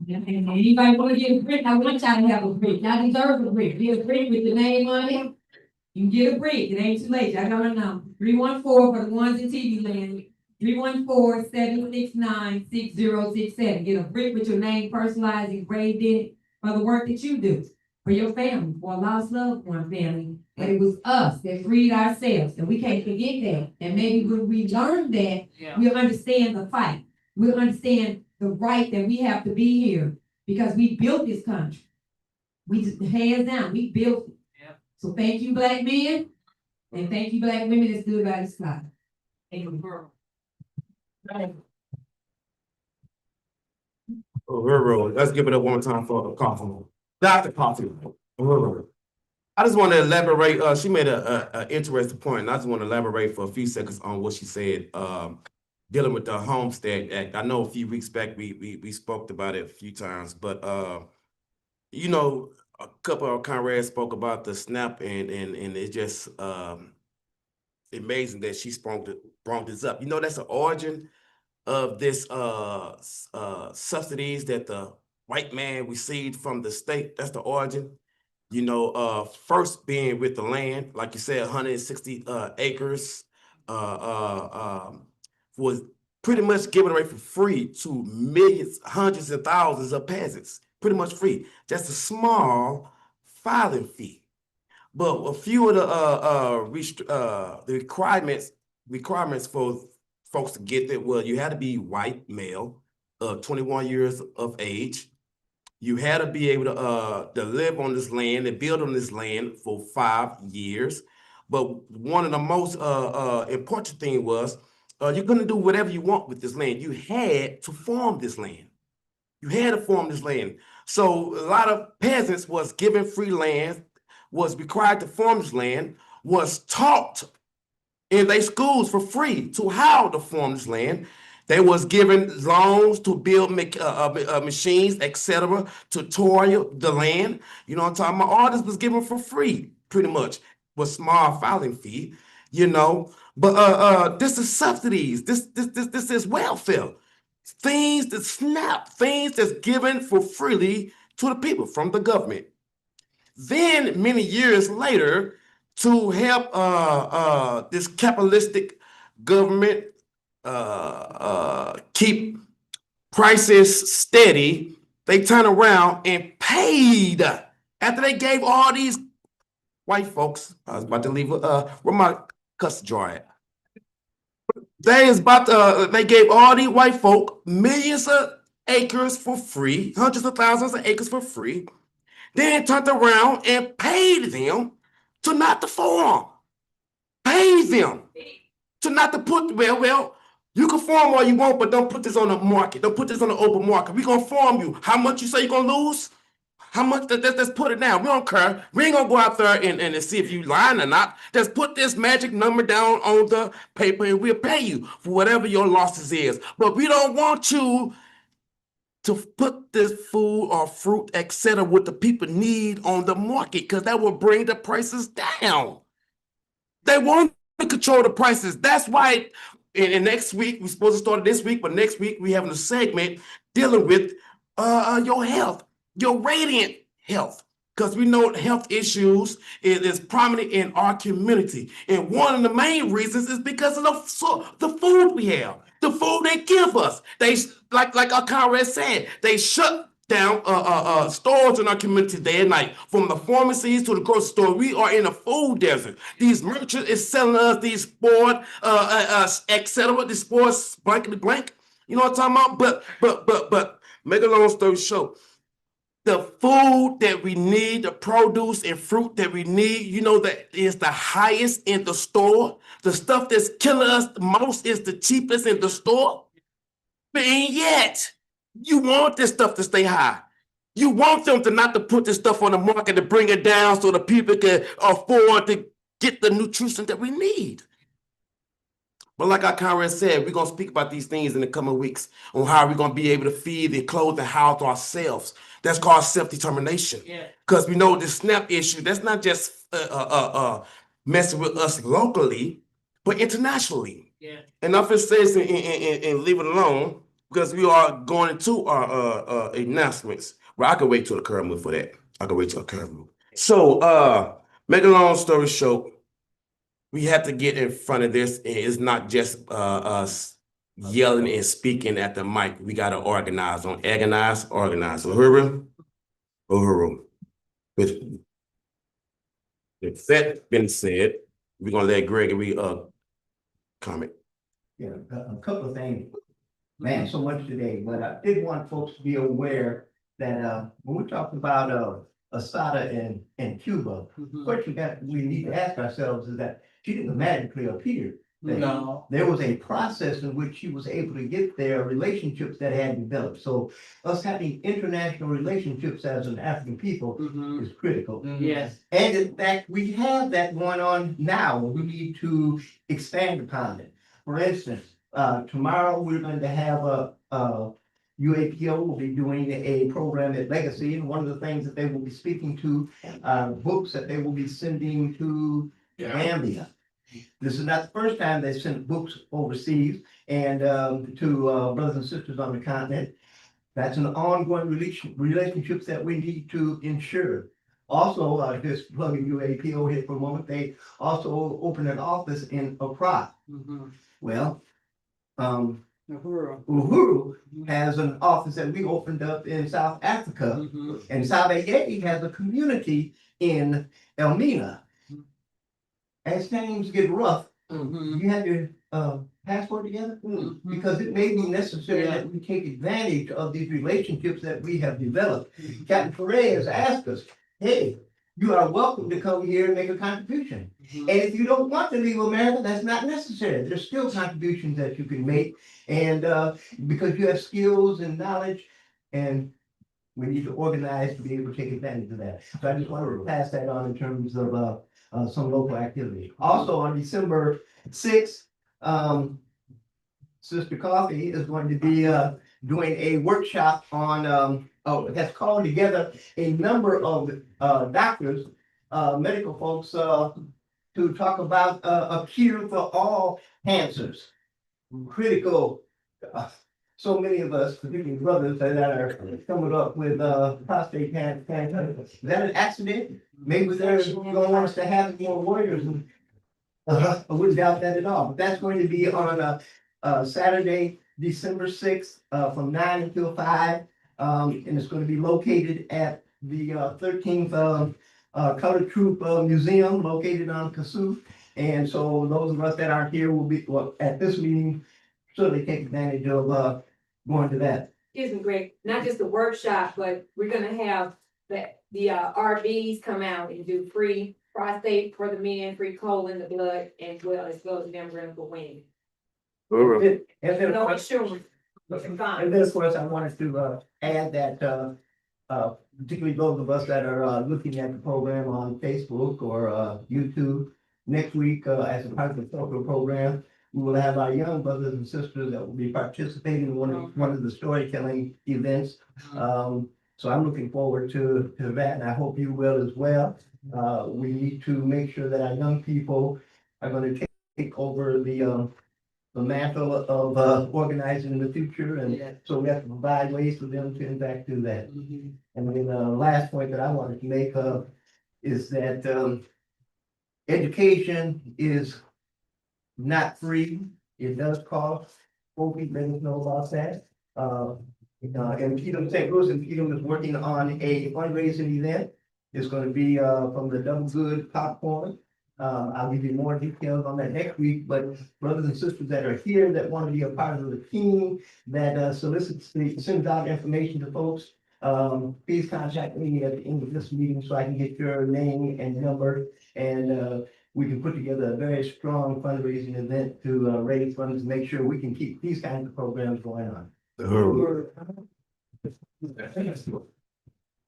And anybody want to get a brick, I want y'all to have a brick. Y'all deserve a brick. Get a brick with your name on it. You can get a brick. It ain't too late. Y'all got my number. 314 for the ones in TV land. 314-769-6067. Get a brick with your name personalized, engraved in it for the work that you do for your family, for a lost loved one family. But it was us that freed ourselves, and we can't forget that. And maybe when we learn that, we'll understand the fight. We'll understand the right that we have to be here because we built this country. We just hands down, we built it. So thank you, Black men, and thank you, Black women that stood by the side. Thank you, girl. Uhuru, let's give it up one time for Coffee. Dr. Coffee. Uhuru. I just want to elaborate. She made an interesting point, and I just want to elaborate for a few seconds on what she said, dealing with the Homestead Act. I know a few weeks back we spoke about it a few times, but you know, a couple of comrades spoke about the SNAP, and it's just amazing that she brought this up. You know, that's the origin of this subsidies that the white man received from the state. That's the origin. You know, first being with the land, like you said, 160 acres was pretty much given away for free to millions, hundreds of thousands of peasants, pretty much free. Just a small filing fee. But a few of the requirements for folks to get there, well, you had to be white male, 21 years of age. You had to be able to live on this land and build on this land for 5 years. But one of the most important thing was you're going to do whatever you want with this land. You had to farm this land. You had to farm this land. So a lot of peasants was given free land, was required to farm this land, was taught in their schools for free to how to farm this land. They was given loans to build machines, etc., to toil the land. You know what I'm talking about? All this was given for free, pretty much, with small filing fee, you know. But this is subsidies. This is welfare. Things that snap, things that's given for freely to the people from the government. Then many years later, to help this capitalistic government keep prices steady, they turn around and paid after they gave all these white folks. I was about to leave where my cuss jar at. They gave all these white folk millions of acres for free, hundreds of thousands of acres for free. Then turned around and paid them to not to farm. Pay them to not to put, well, you can farm all you want, but don't put this on the market. Don't put this on the open market. We're gonna farm you. How much you say you're gonna lose? How much? Let's put it down. We don't care. We ain't gonna go out there and see if you lying or not. Just put this magic number down on the paper and we'll pay you for whatever your losses is. But we don't want you to put this food or fruit, etc., what the people need on the market, because that will bring the prices down. They want to control the prices. That's why in next week, we're supposed to start it this week, but next week we having a segment dealing with your health, your radiant health. Because we know health issues is prominent in our community. And one of the main reasons is because of the food we have, the food they give us. They, like our comrade said, they shut down stores in our community day and night. From the pharmacies to the grocery store, we are in a food desert. These merchants is selling us these sport, etc., these sports blankety blank. You know what I'm talking about? But make a long story short, the food that we need, the produce and fruit that we need, you know, that is the highest in the store. The stuff that's killing us the most is the cheapest in the store. And yet, you want this stuff to stay high. You want them to not to put this stuff on the market to bring it down so the people can afford to get the nutrition that we need. But like our comrade said, we're going to speak about these things in the coming weeks on how we're going to be able to feed and clothe and house ourselves. That's called self-determination. Because we know this SNAP issue, that's not just messing with us locally, but internationally. Enough it says and leave it alone, because we are going into our announcements. Well, I can wait till the current move for that. I can wait till the current move. So, make a long story short, we have to get in front of this. It's not just us yelling and speaking at the mic. We got to organize. Organize. Uhuru. With that being said, we're going to let Gregory comment. Yeah, a couple of things. Man, so much today, but I did want folks to be aware that when we're talking about Assata in Cuba, the question that we need to ask ourselves is that she didn't magically appear. No. There was a process in which she was able to get their relationships that had developed. So us having international relationships as an African people is critical. Yes. And in fact, we have that going on now. We need to expand upon it. For instance, tomorrow we're going to have UAPO will be doing a program at Legacy, and one of the things that they will be speaking to are books that they will be sending to Gambia. This is not the first time they've sent books overseas and to brothers and sisters on the continent. That's an ongoing relationships that we need to ensure. Also, just plugging UAPO here for a moment, they also opened an office in Accra. Well, Uhuru has an office that we opened up in South Africa, and Sabege has a community in Elmina. As things get rough, you have your passport together, because it may be necessary that we take advantage of these relationships that we have developed. Captain Ferrer has asked us, hey, you are welcome to come here and make a contribution. And if you don't want to leave America, that's not necessary. There's still contributions that you can make. And because you have skills and knowledge, and we need to organize to be able to take advantage of that. So I just wanted to pass that on in terms of some local activity. Also on December 6th, Sister Coffee is going to be doing a workshop on has called together a number of doctors, medical folks to talk about a cure for all cancers. Critical. So many of us, particularly brothers, that are coming up with prostate cancer. Is that an accident? Maybe they're going to want us to have more warriors. I wouldn't doubt that at all. But that's going to be on Saturday, December 6th, from 9 until 5. And it's going to be located at the 13th Colored Troop Museum, located on Kasuth. And so those of us that aren't here will be, well, at this meeting, certainly take advantage of going to that. Excuse me, Greg, not just the workshop, but we're gonna have the RVs come out and do free prostate for the men, free colon, the blood, as well as membrane for women. And then, No insurance. and then, of course, I wanted to add that particularly those of us that are looking at the program on Facebook or YouTube, next week, as a part of the social program, we will have our young brothers and sisters that will be participating in one of the storytelling events. So I'm looking forward to that, and I hope you will as well. We need to make sure that our young people are going to take over the mantle of organizing in the future, and so we have to provide ways for them to in fact do that. And then the last point that I wanted to make is that education is not free. It does cost. Folk people know about that. And PDUM St. Louis and PDUM is working on a fundraising event. It's going to be from the Double Good Popcorn. I'll give you more details on that next week, but brothers and sisters that are here that want to be a part of the team that sends out information to folks, please contact me at the end of this meeting so I can get your name and number, and we can put together a very strong fundraising event to raise funds and make sure we can keep these kinds of programs going on.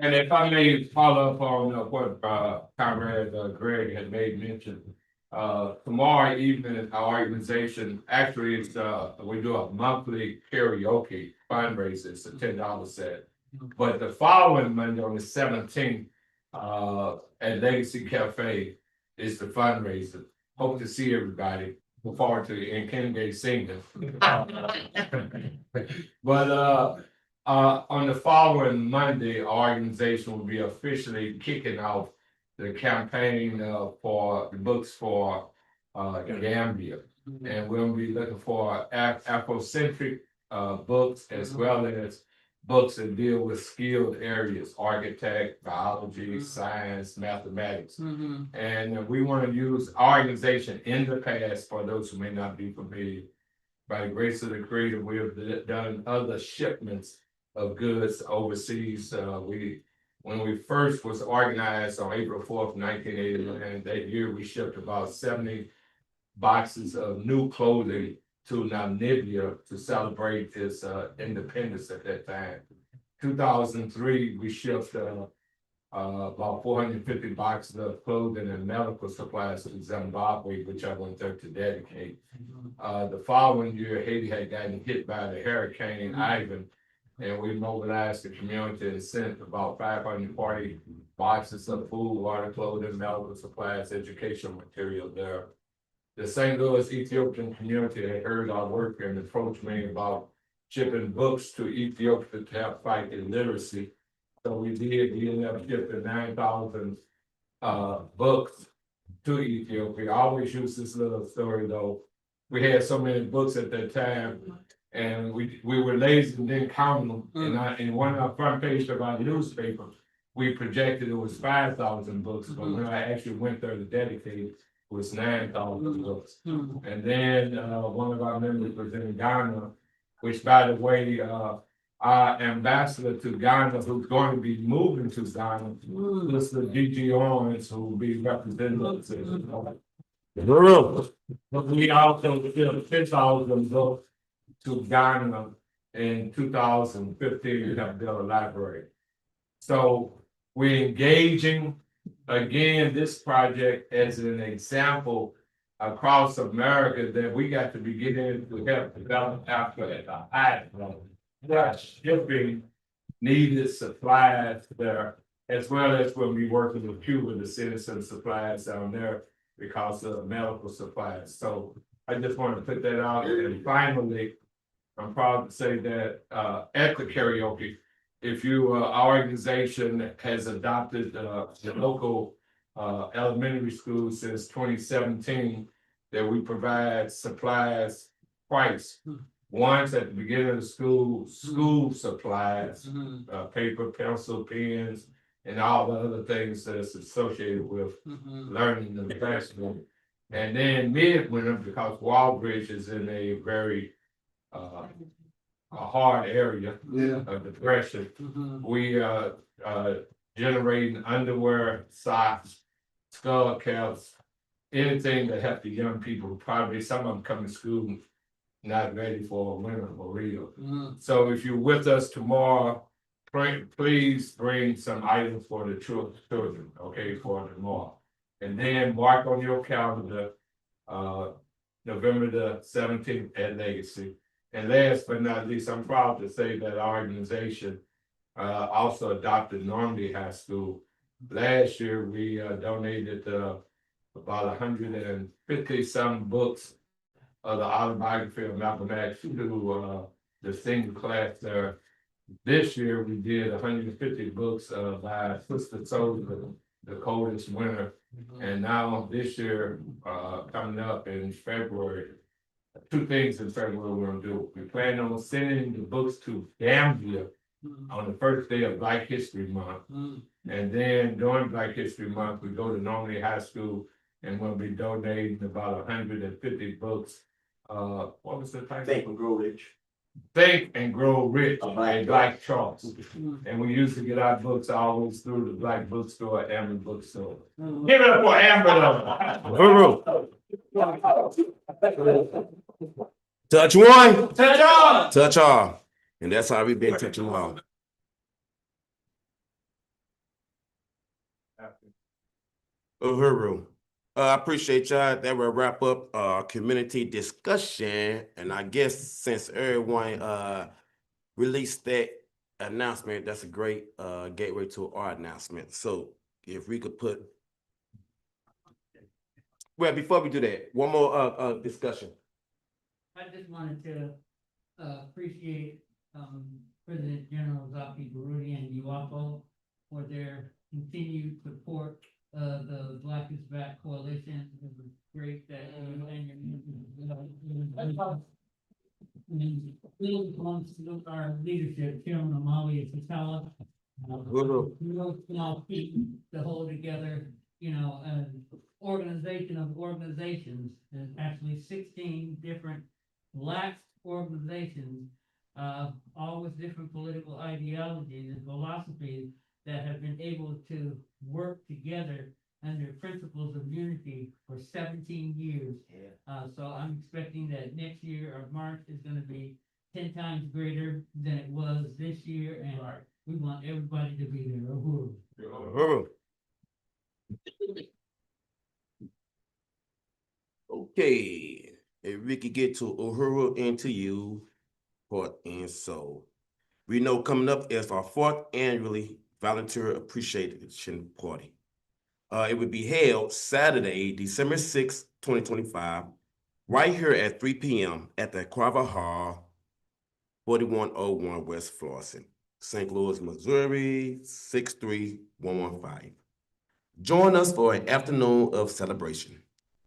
And if I may follow up on what Comrade Greg had made mention, tomorrow evening, our organization actually is, we do a monthly karaoke fundraiser. It's a $10 set. But the following Monday on the 17th, at Legacy Cafe is the fundraiser. Hope to see everybody. Look forward to it, and Ken Gay singing. But on the following Monday, our organization will be officially kicking off the campaign for the books for Gambia. And we'll be looking for Afrocentric books as well as books that deal with skilled areas, architect, biology, science, mathematics. And we want to use our organization in the past, for those who may not be familiar. By the grace of the Creator, we have done other shipments of goods overseas. When we first was organized on April 4th, 1989, that year we shipped about 70 boxes of new clothing to Namibia to celebrate its independence at that time. 2003, we shipped about 450 boxes of clothing and medical supplies to Zimbabwe, which I went there to dedicate. The following year, Haiti had gotten hit by the Hurricane Ivan, and we mobilized the community and sent about 540 boxes of food, water, clothing, medical supplies, educational material there. The St. Louis Ethiopian community had heard our work and approached me about shipping books to Ethiopia to help fight illiteracy. So we ended up shipping 9,000 books to Ethiopia. I always use this little story though. We had so many books at that time, and we were lazy and didn't count them. And in one of our front page of our newspaper, we projected it was 5,000 books, but when I actually went there to dedicate, it was 9,000 books. And then one of our members was in Ghana, which, by the way, our ambassador to Ghana, who's going to be moving to Ghana, Mr. G.G. Owens, who will be representing us. We also shipped 10,000 books to Ghana in 2015, we have built a library. So we're engaging, again, this project as an example across America that we got to be getting to help develop Africa at the highest level. Shipping needed supplies there, as well as we'll be working with Cuba to send some supplies down there because of medical supplies. So I just want to put that out. And finally, I'm proud to say that at the karaoke, if you, our organization has adopted the local elementary school since 2017, that we provide supplies twice. Once at the beginning of the school supplies, paper, pencil, pens, and all the other things that's associated with learning in the classroom. And then midwinter, because Walbridge is in a very a hard area of depression. We generating underwear, socks, skull caps, anything to help the young people. Probably some of them come to school not ready for a winter for real. So if you're with us tomorrow, please bring some items for the children, okay, for tomorrow. And then mark on your calendar, November the 17th at Legacy. And last but not least, I'm proud to say that our organization also adopted Normandy High School. Last year, we donated about 150 some books of the autobiography of Malcolm X to the senior class there. This year, we did 150 books by Sister Soldier, the coldest winter. And now this year, coming up in February, two things in February we're gonna do. We plan on sending the books to Gambia on the first day of Black History Month. And then during Black History Month, we go to Normandy High School and we'll be donating about 150 books. What was the title? Think and Grow Rich. Think and Grow Rich by Black Charles. And we used to get our books always through the Black bookstore, Amber bookstore. Give it up for Amber. Touch one. Touch all. Touch all. And that's how we've been touching all. Uhuru. I appreciate y'all. That will wrap up community discussion. And I guess since everyone released that announcement, that's a great gateway to our announcement. So if we could put, well, before we do that, one more discussion. I just wanted to appreciate President General Zaki Baruti and UAPO for their continued support of the Black is Back Coalition. It was great that you and your and really want to salute our leadership, Chairman Omali Yeshitela. Real small feat to hold together, you know, an organization of organizations. There's actually 16 different Black organizations, all with different political ideologies and philosophies that have been able to work together under principles of unity for 17 years. So I'm expecting that next year our march is going to be 10 times greater than it was this year, and we want everybody to be there. Uhuru. Uhuru. Okay, if we could get to Uhuru and to you, heart and soul. We know coming up is our 4th annually Volunteer Appreciation Party. It would be held Saturday, December 6th, 2025, right here at 3 p.m. at the Quava Hall, 4101 West Florissant, St. Louis, Missouri, 63115. Join us for an afternoon of celebration,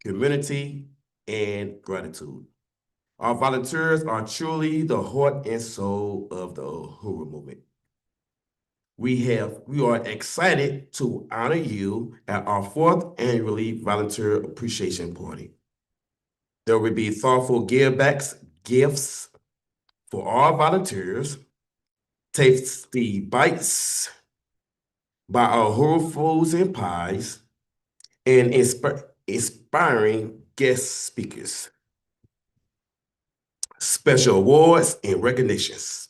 community, and gratitude. Our volunteers are truly the heart and soul of the Uhuru movement. We are excited to honor you at our 4th annually Volunteer Appreciation Party. There will be thoughtful gifts for all volunteers, tasty bites by our Uhuru Foods and Pies, and inspiring guest speakers. special awards and recognitions,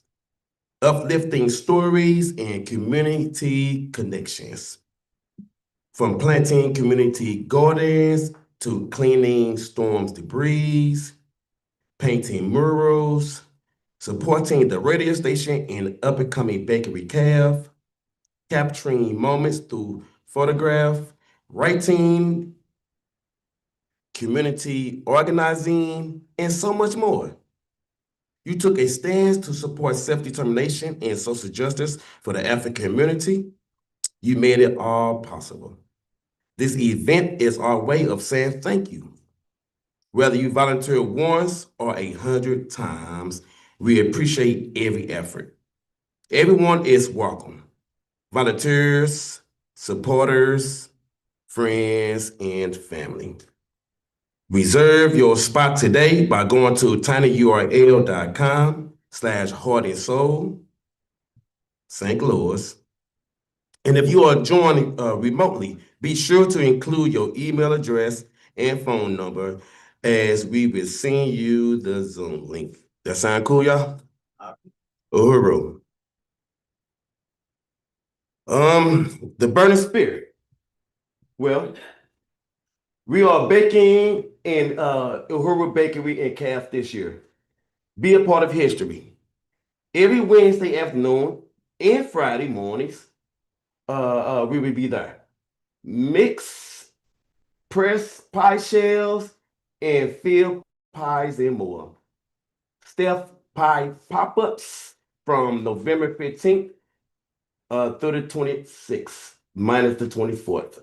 uplifting stories and community connections. From planting community gardens to cleaning storms debris, painting murals, supporting the radio station and up-and-coming bakery calf, capturing moments through photograph, writing, community organizing, and so much more. You took a stance to support self-determination and social justice for the African community. You made it all possible. This event is our way of saying thank you. Whether you volunteer once or 100 times, we appreciate every effort. Everyone is welcome. Volunteers, supporters, friends, and family. Reserve your spot today by going to tinyurl.com/heart and soul, St. Louis. And if you are joining remotely, be sure to include your email address and phone number as we will send you the Zoom link. That sound cool, y'all? Uhuru. The burning spirit. Well, we are baking in Uhuru Bakery and Calf this year. Be a part of history. Every Wednesday afternoon and Friday mornings, we will be there. Mix, press pie shells, and fill pies and more. Steph pie pop-ups from November 15th through the 26th, minus the 24th.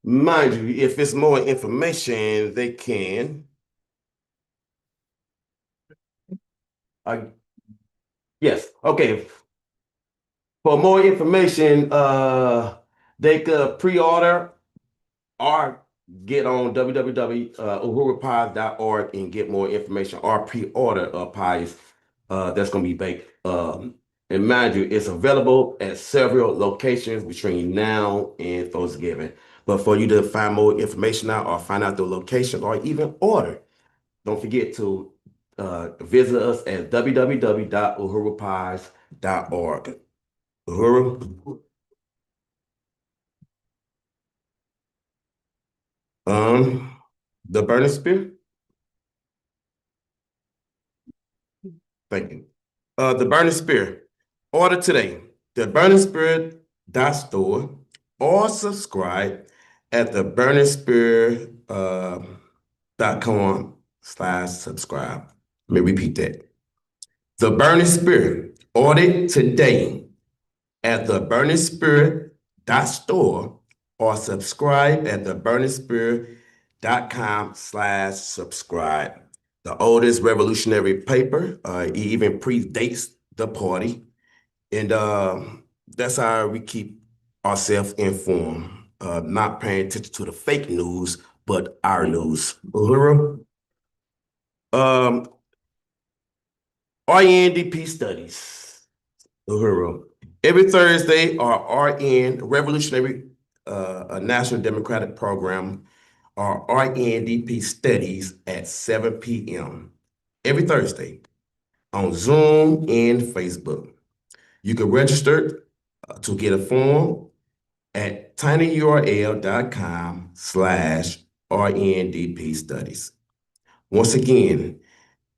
Mind you, if it's more information, they can. Yes, okay. For more information, they could pre-order or get on www.uhurupies.org and get more information or pre-order pies that's going to be baked. And mind you, it's available at several locations between now and Thanksgiving. But for you to find more information out or find out the location or even order, don't forget to visit us at www.uhurupies.org. Uhuru. The burning spear. Thank you. The burning spear. Order today. The burning spirit store or subscribe at the burning spear .com/subscribe. Let me repeat that. The burning spirit. Order today at the burning spirit store or subscribe at the burningspear.com/subscribe. The oldest revolutionary paper, it even predates the party. And that's how we keep ourselves informed, not paying attention to the fake news, but our news. Uhuru. RNDP studies. Uhuru. Every Thursday, our RN Revolutionary National Democratic Program, our RNDP studies at 7 p.m. every Thursday on Zoom and Facebook. You can register to get a form at tinyurl.com/RNDP studies. Once again,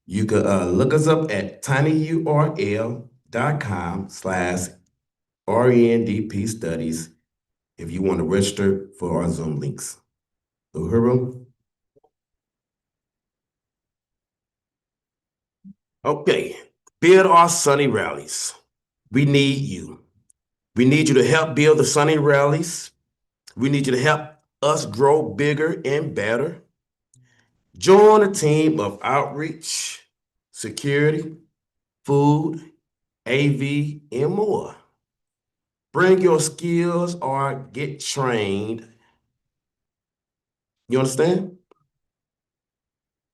you can look us up at tinyurl.com/RNDP studies if you want to register for our Zoom links. Uhuru. Okay, build our Sunny rallies. We need you. We need you to help build the Sunny rallies. We need you to help us grow bigger and better. Join a team of outreach, security, food, AV, and more. Bring your skills or get trained. You understand?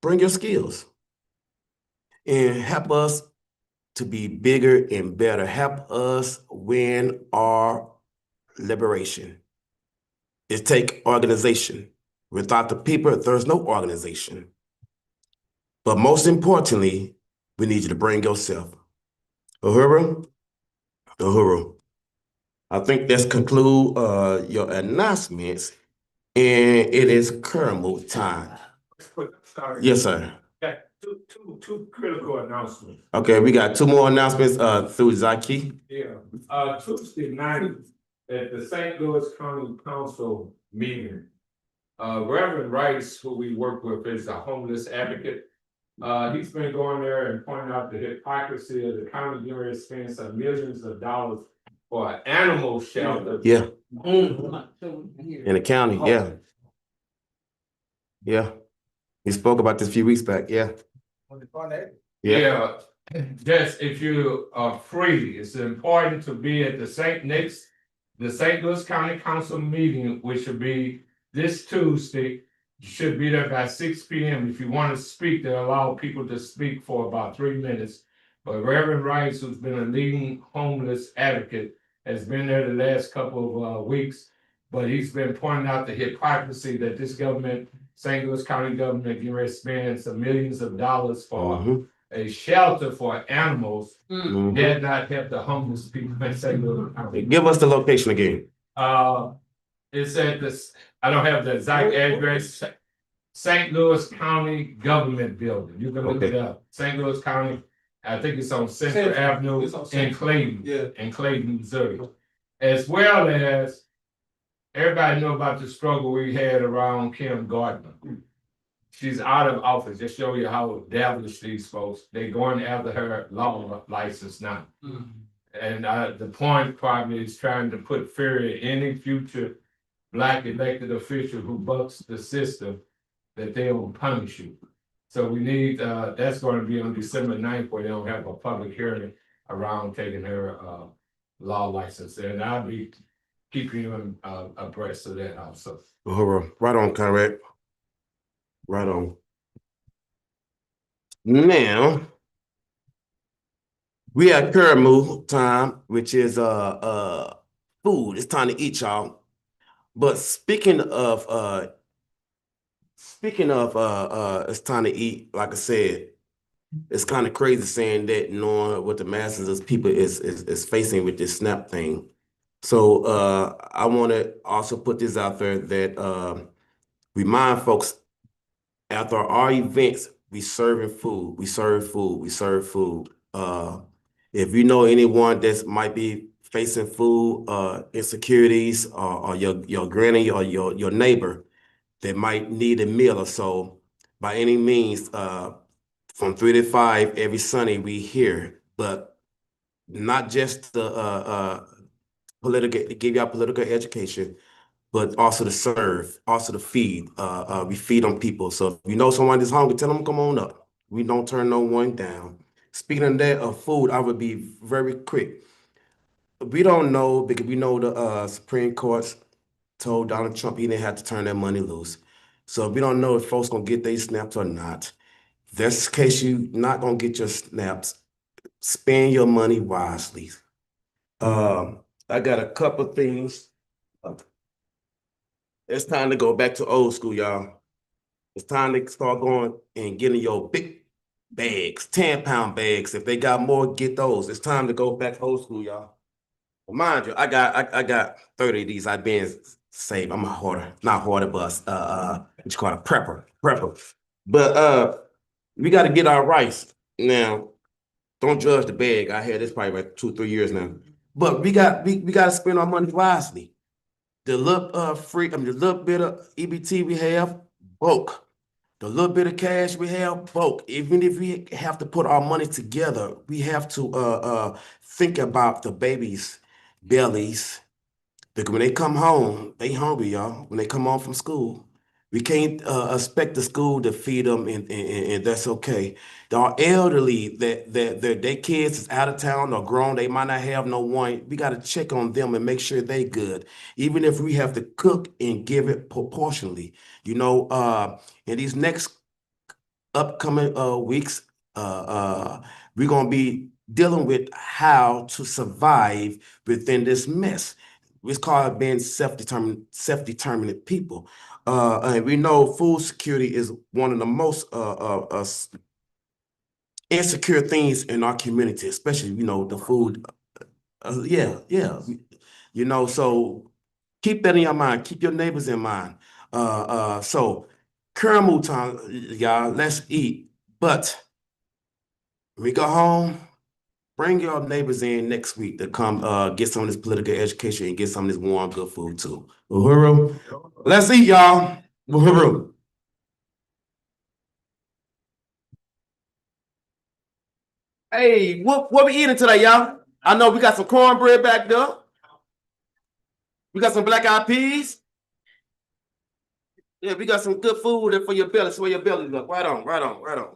Bring your skills and help us to be bigger and better. Help us win our liberation. It takes organization. Without the people, there's no organization. But most importantly, we need you to bring yourself. Uhuru, Uhuru. I think that's conclude your announcements, and it is Kermit time. Sorry. Yes, sir. Got two critical announcements. Okay, we got two more announcements through Zaki. Yeah, Tuesday night at the St. Louis County Council meeting, Reverend Wright, who we work with, is a homeless advocate. He's been going there and pointing out the hypocrisy of the county here spending some millions of dollars for an animal shelter. Yeah. In In the county, yeah. Yeah. We spoke about this a few weeks back, yeah. Yeah, just if you are free, it's important to be at the St. Louis County Council meeting, which will be this Tuesday. You should be there by 6 p.m. If you want to speak, they allow people to speak for about 3 minutes. But Reverend Rice, who's been a leading homeless advocate, has been there the last couple of weeks. But he's been pointing out the hypocrisy that this government, St. Louis County government, spends some millions of dollars for a shelter for animals. Did not help the homeless people in St. Louis County. Give us the location again. It's at this, I don't have the exact address, St. Louis County Government Building. You can look it up. St. Louis County, I think it's on Central Avenue in Clayton, in Clayton, Missouri. As well as, everybody know about the struggle we had around Kim Gardner. She's out of office. Just show you how devilish these folks, they going after her law license now. And the point probably is trying to put fear in any future Black elected official who bucks the system, that they will punish you. So we need, that's going to be on December 9th, where they'll have a public hearing around taking her law license. And I'll be keeping you abreast of that also. Right on, Conrad. Right on. Now, we at Kermit time, which is food. It's time to eat, y'all. But speaking of it's time to eat, like I said, it's kind of crazy saying that, knowing what the masses of people is facing with this SNAP thing. So I want to also put this out there that remind folks, after our events, we serving food, we serve food, we serve food. If you know anyone that might be facing food insecurities, or your granny or your neighbor that might need a meal or so, by any means, from 3 to 5 every Sunday we here, but not just the give y'all political education, but also to serve, also to feed. We feed on people. So if you know someone that's hungry, tell them come on up. We don't turn no one down. Speaking of that, of food, I would be very quick. We don't know, because we know the Supreme Court told Donald Trump he didn't have to turn that money loose. So we don't know if folks gonna get their snaps or not. If that's the case, you not gonna get your snaps. Spend your money wisely. I got a couple things. It's time to go back to old school, y'all. It's time to start going and getting your big bags, 10-pound bags. If they got more, get those. It's time to go back old school, y'all. Well, mind you, I got 30 of these. I've been saved. I'm a hoarder, not hoarder, but what you call a prepper. But we got to get our rice now. Don't judge the bag. I had this probably like 2-3 years now. But we got to spend our money wisely. The little the little bit of EBT we have, bulk. The little bit of cash we have, bulk. Even if we have to put our money together, we have to think about the babies' bellies. Because when they come home, they hungry, y'all. When they come home from school, we can't expect the school to feed them, and that's okay. Our elderly, that their kids is out of town or grown, they might not have no one. We got to check on them and make sure they good, even if we have to cook and give it proportionally. You know, in these next upcoming weeks, we're gonna be dealing with how to survive within this mess. It's called being self-determined people. And we know food security is one of the most insecure things in our community, especially, you know, the food. Yeah. You know, so keep that in your mind. Keep your neighbors in mind. So caramel time, y'all, let's eat. But when we go home, bring your neighbors in next week to come get some of this political education and get some of this warm, good food too. Uhuru. Let's eat, y'all. Uhuru. Hey, what we eating today, y'all? I know we got some cornbread back there. We got some black eyed peas. Yeah, we got some good food for your belly. So where your belly look. Right on.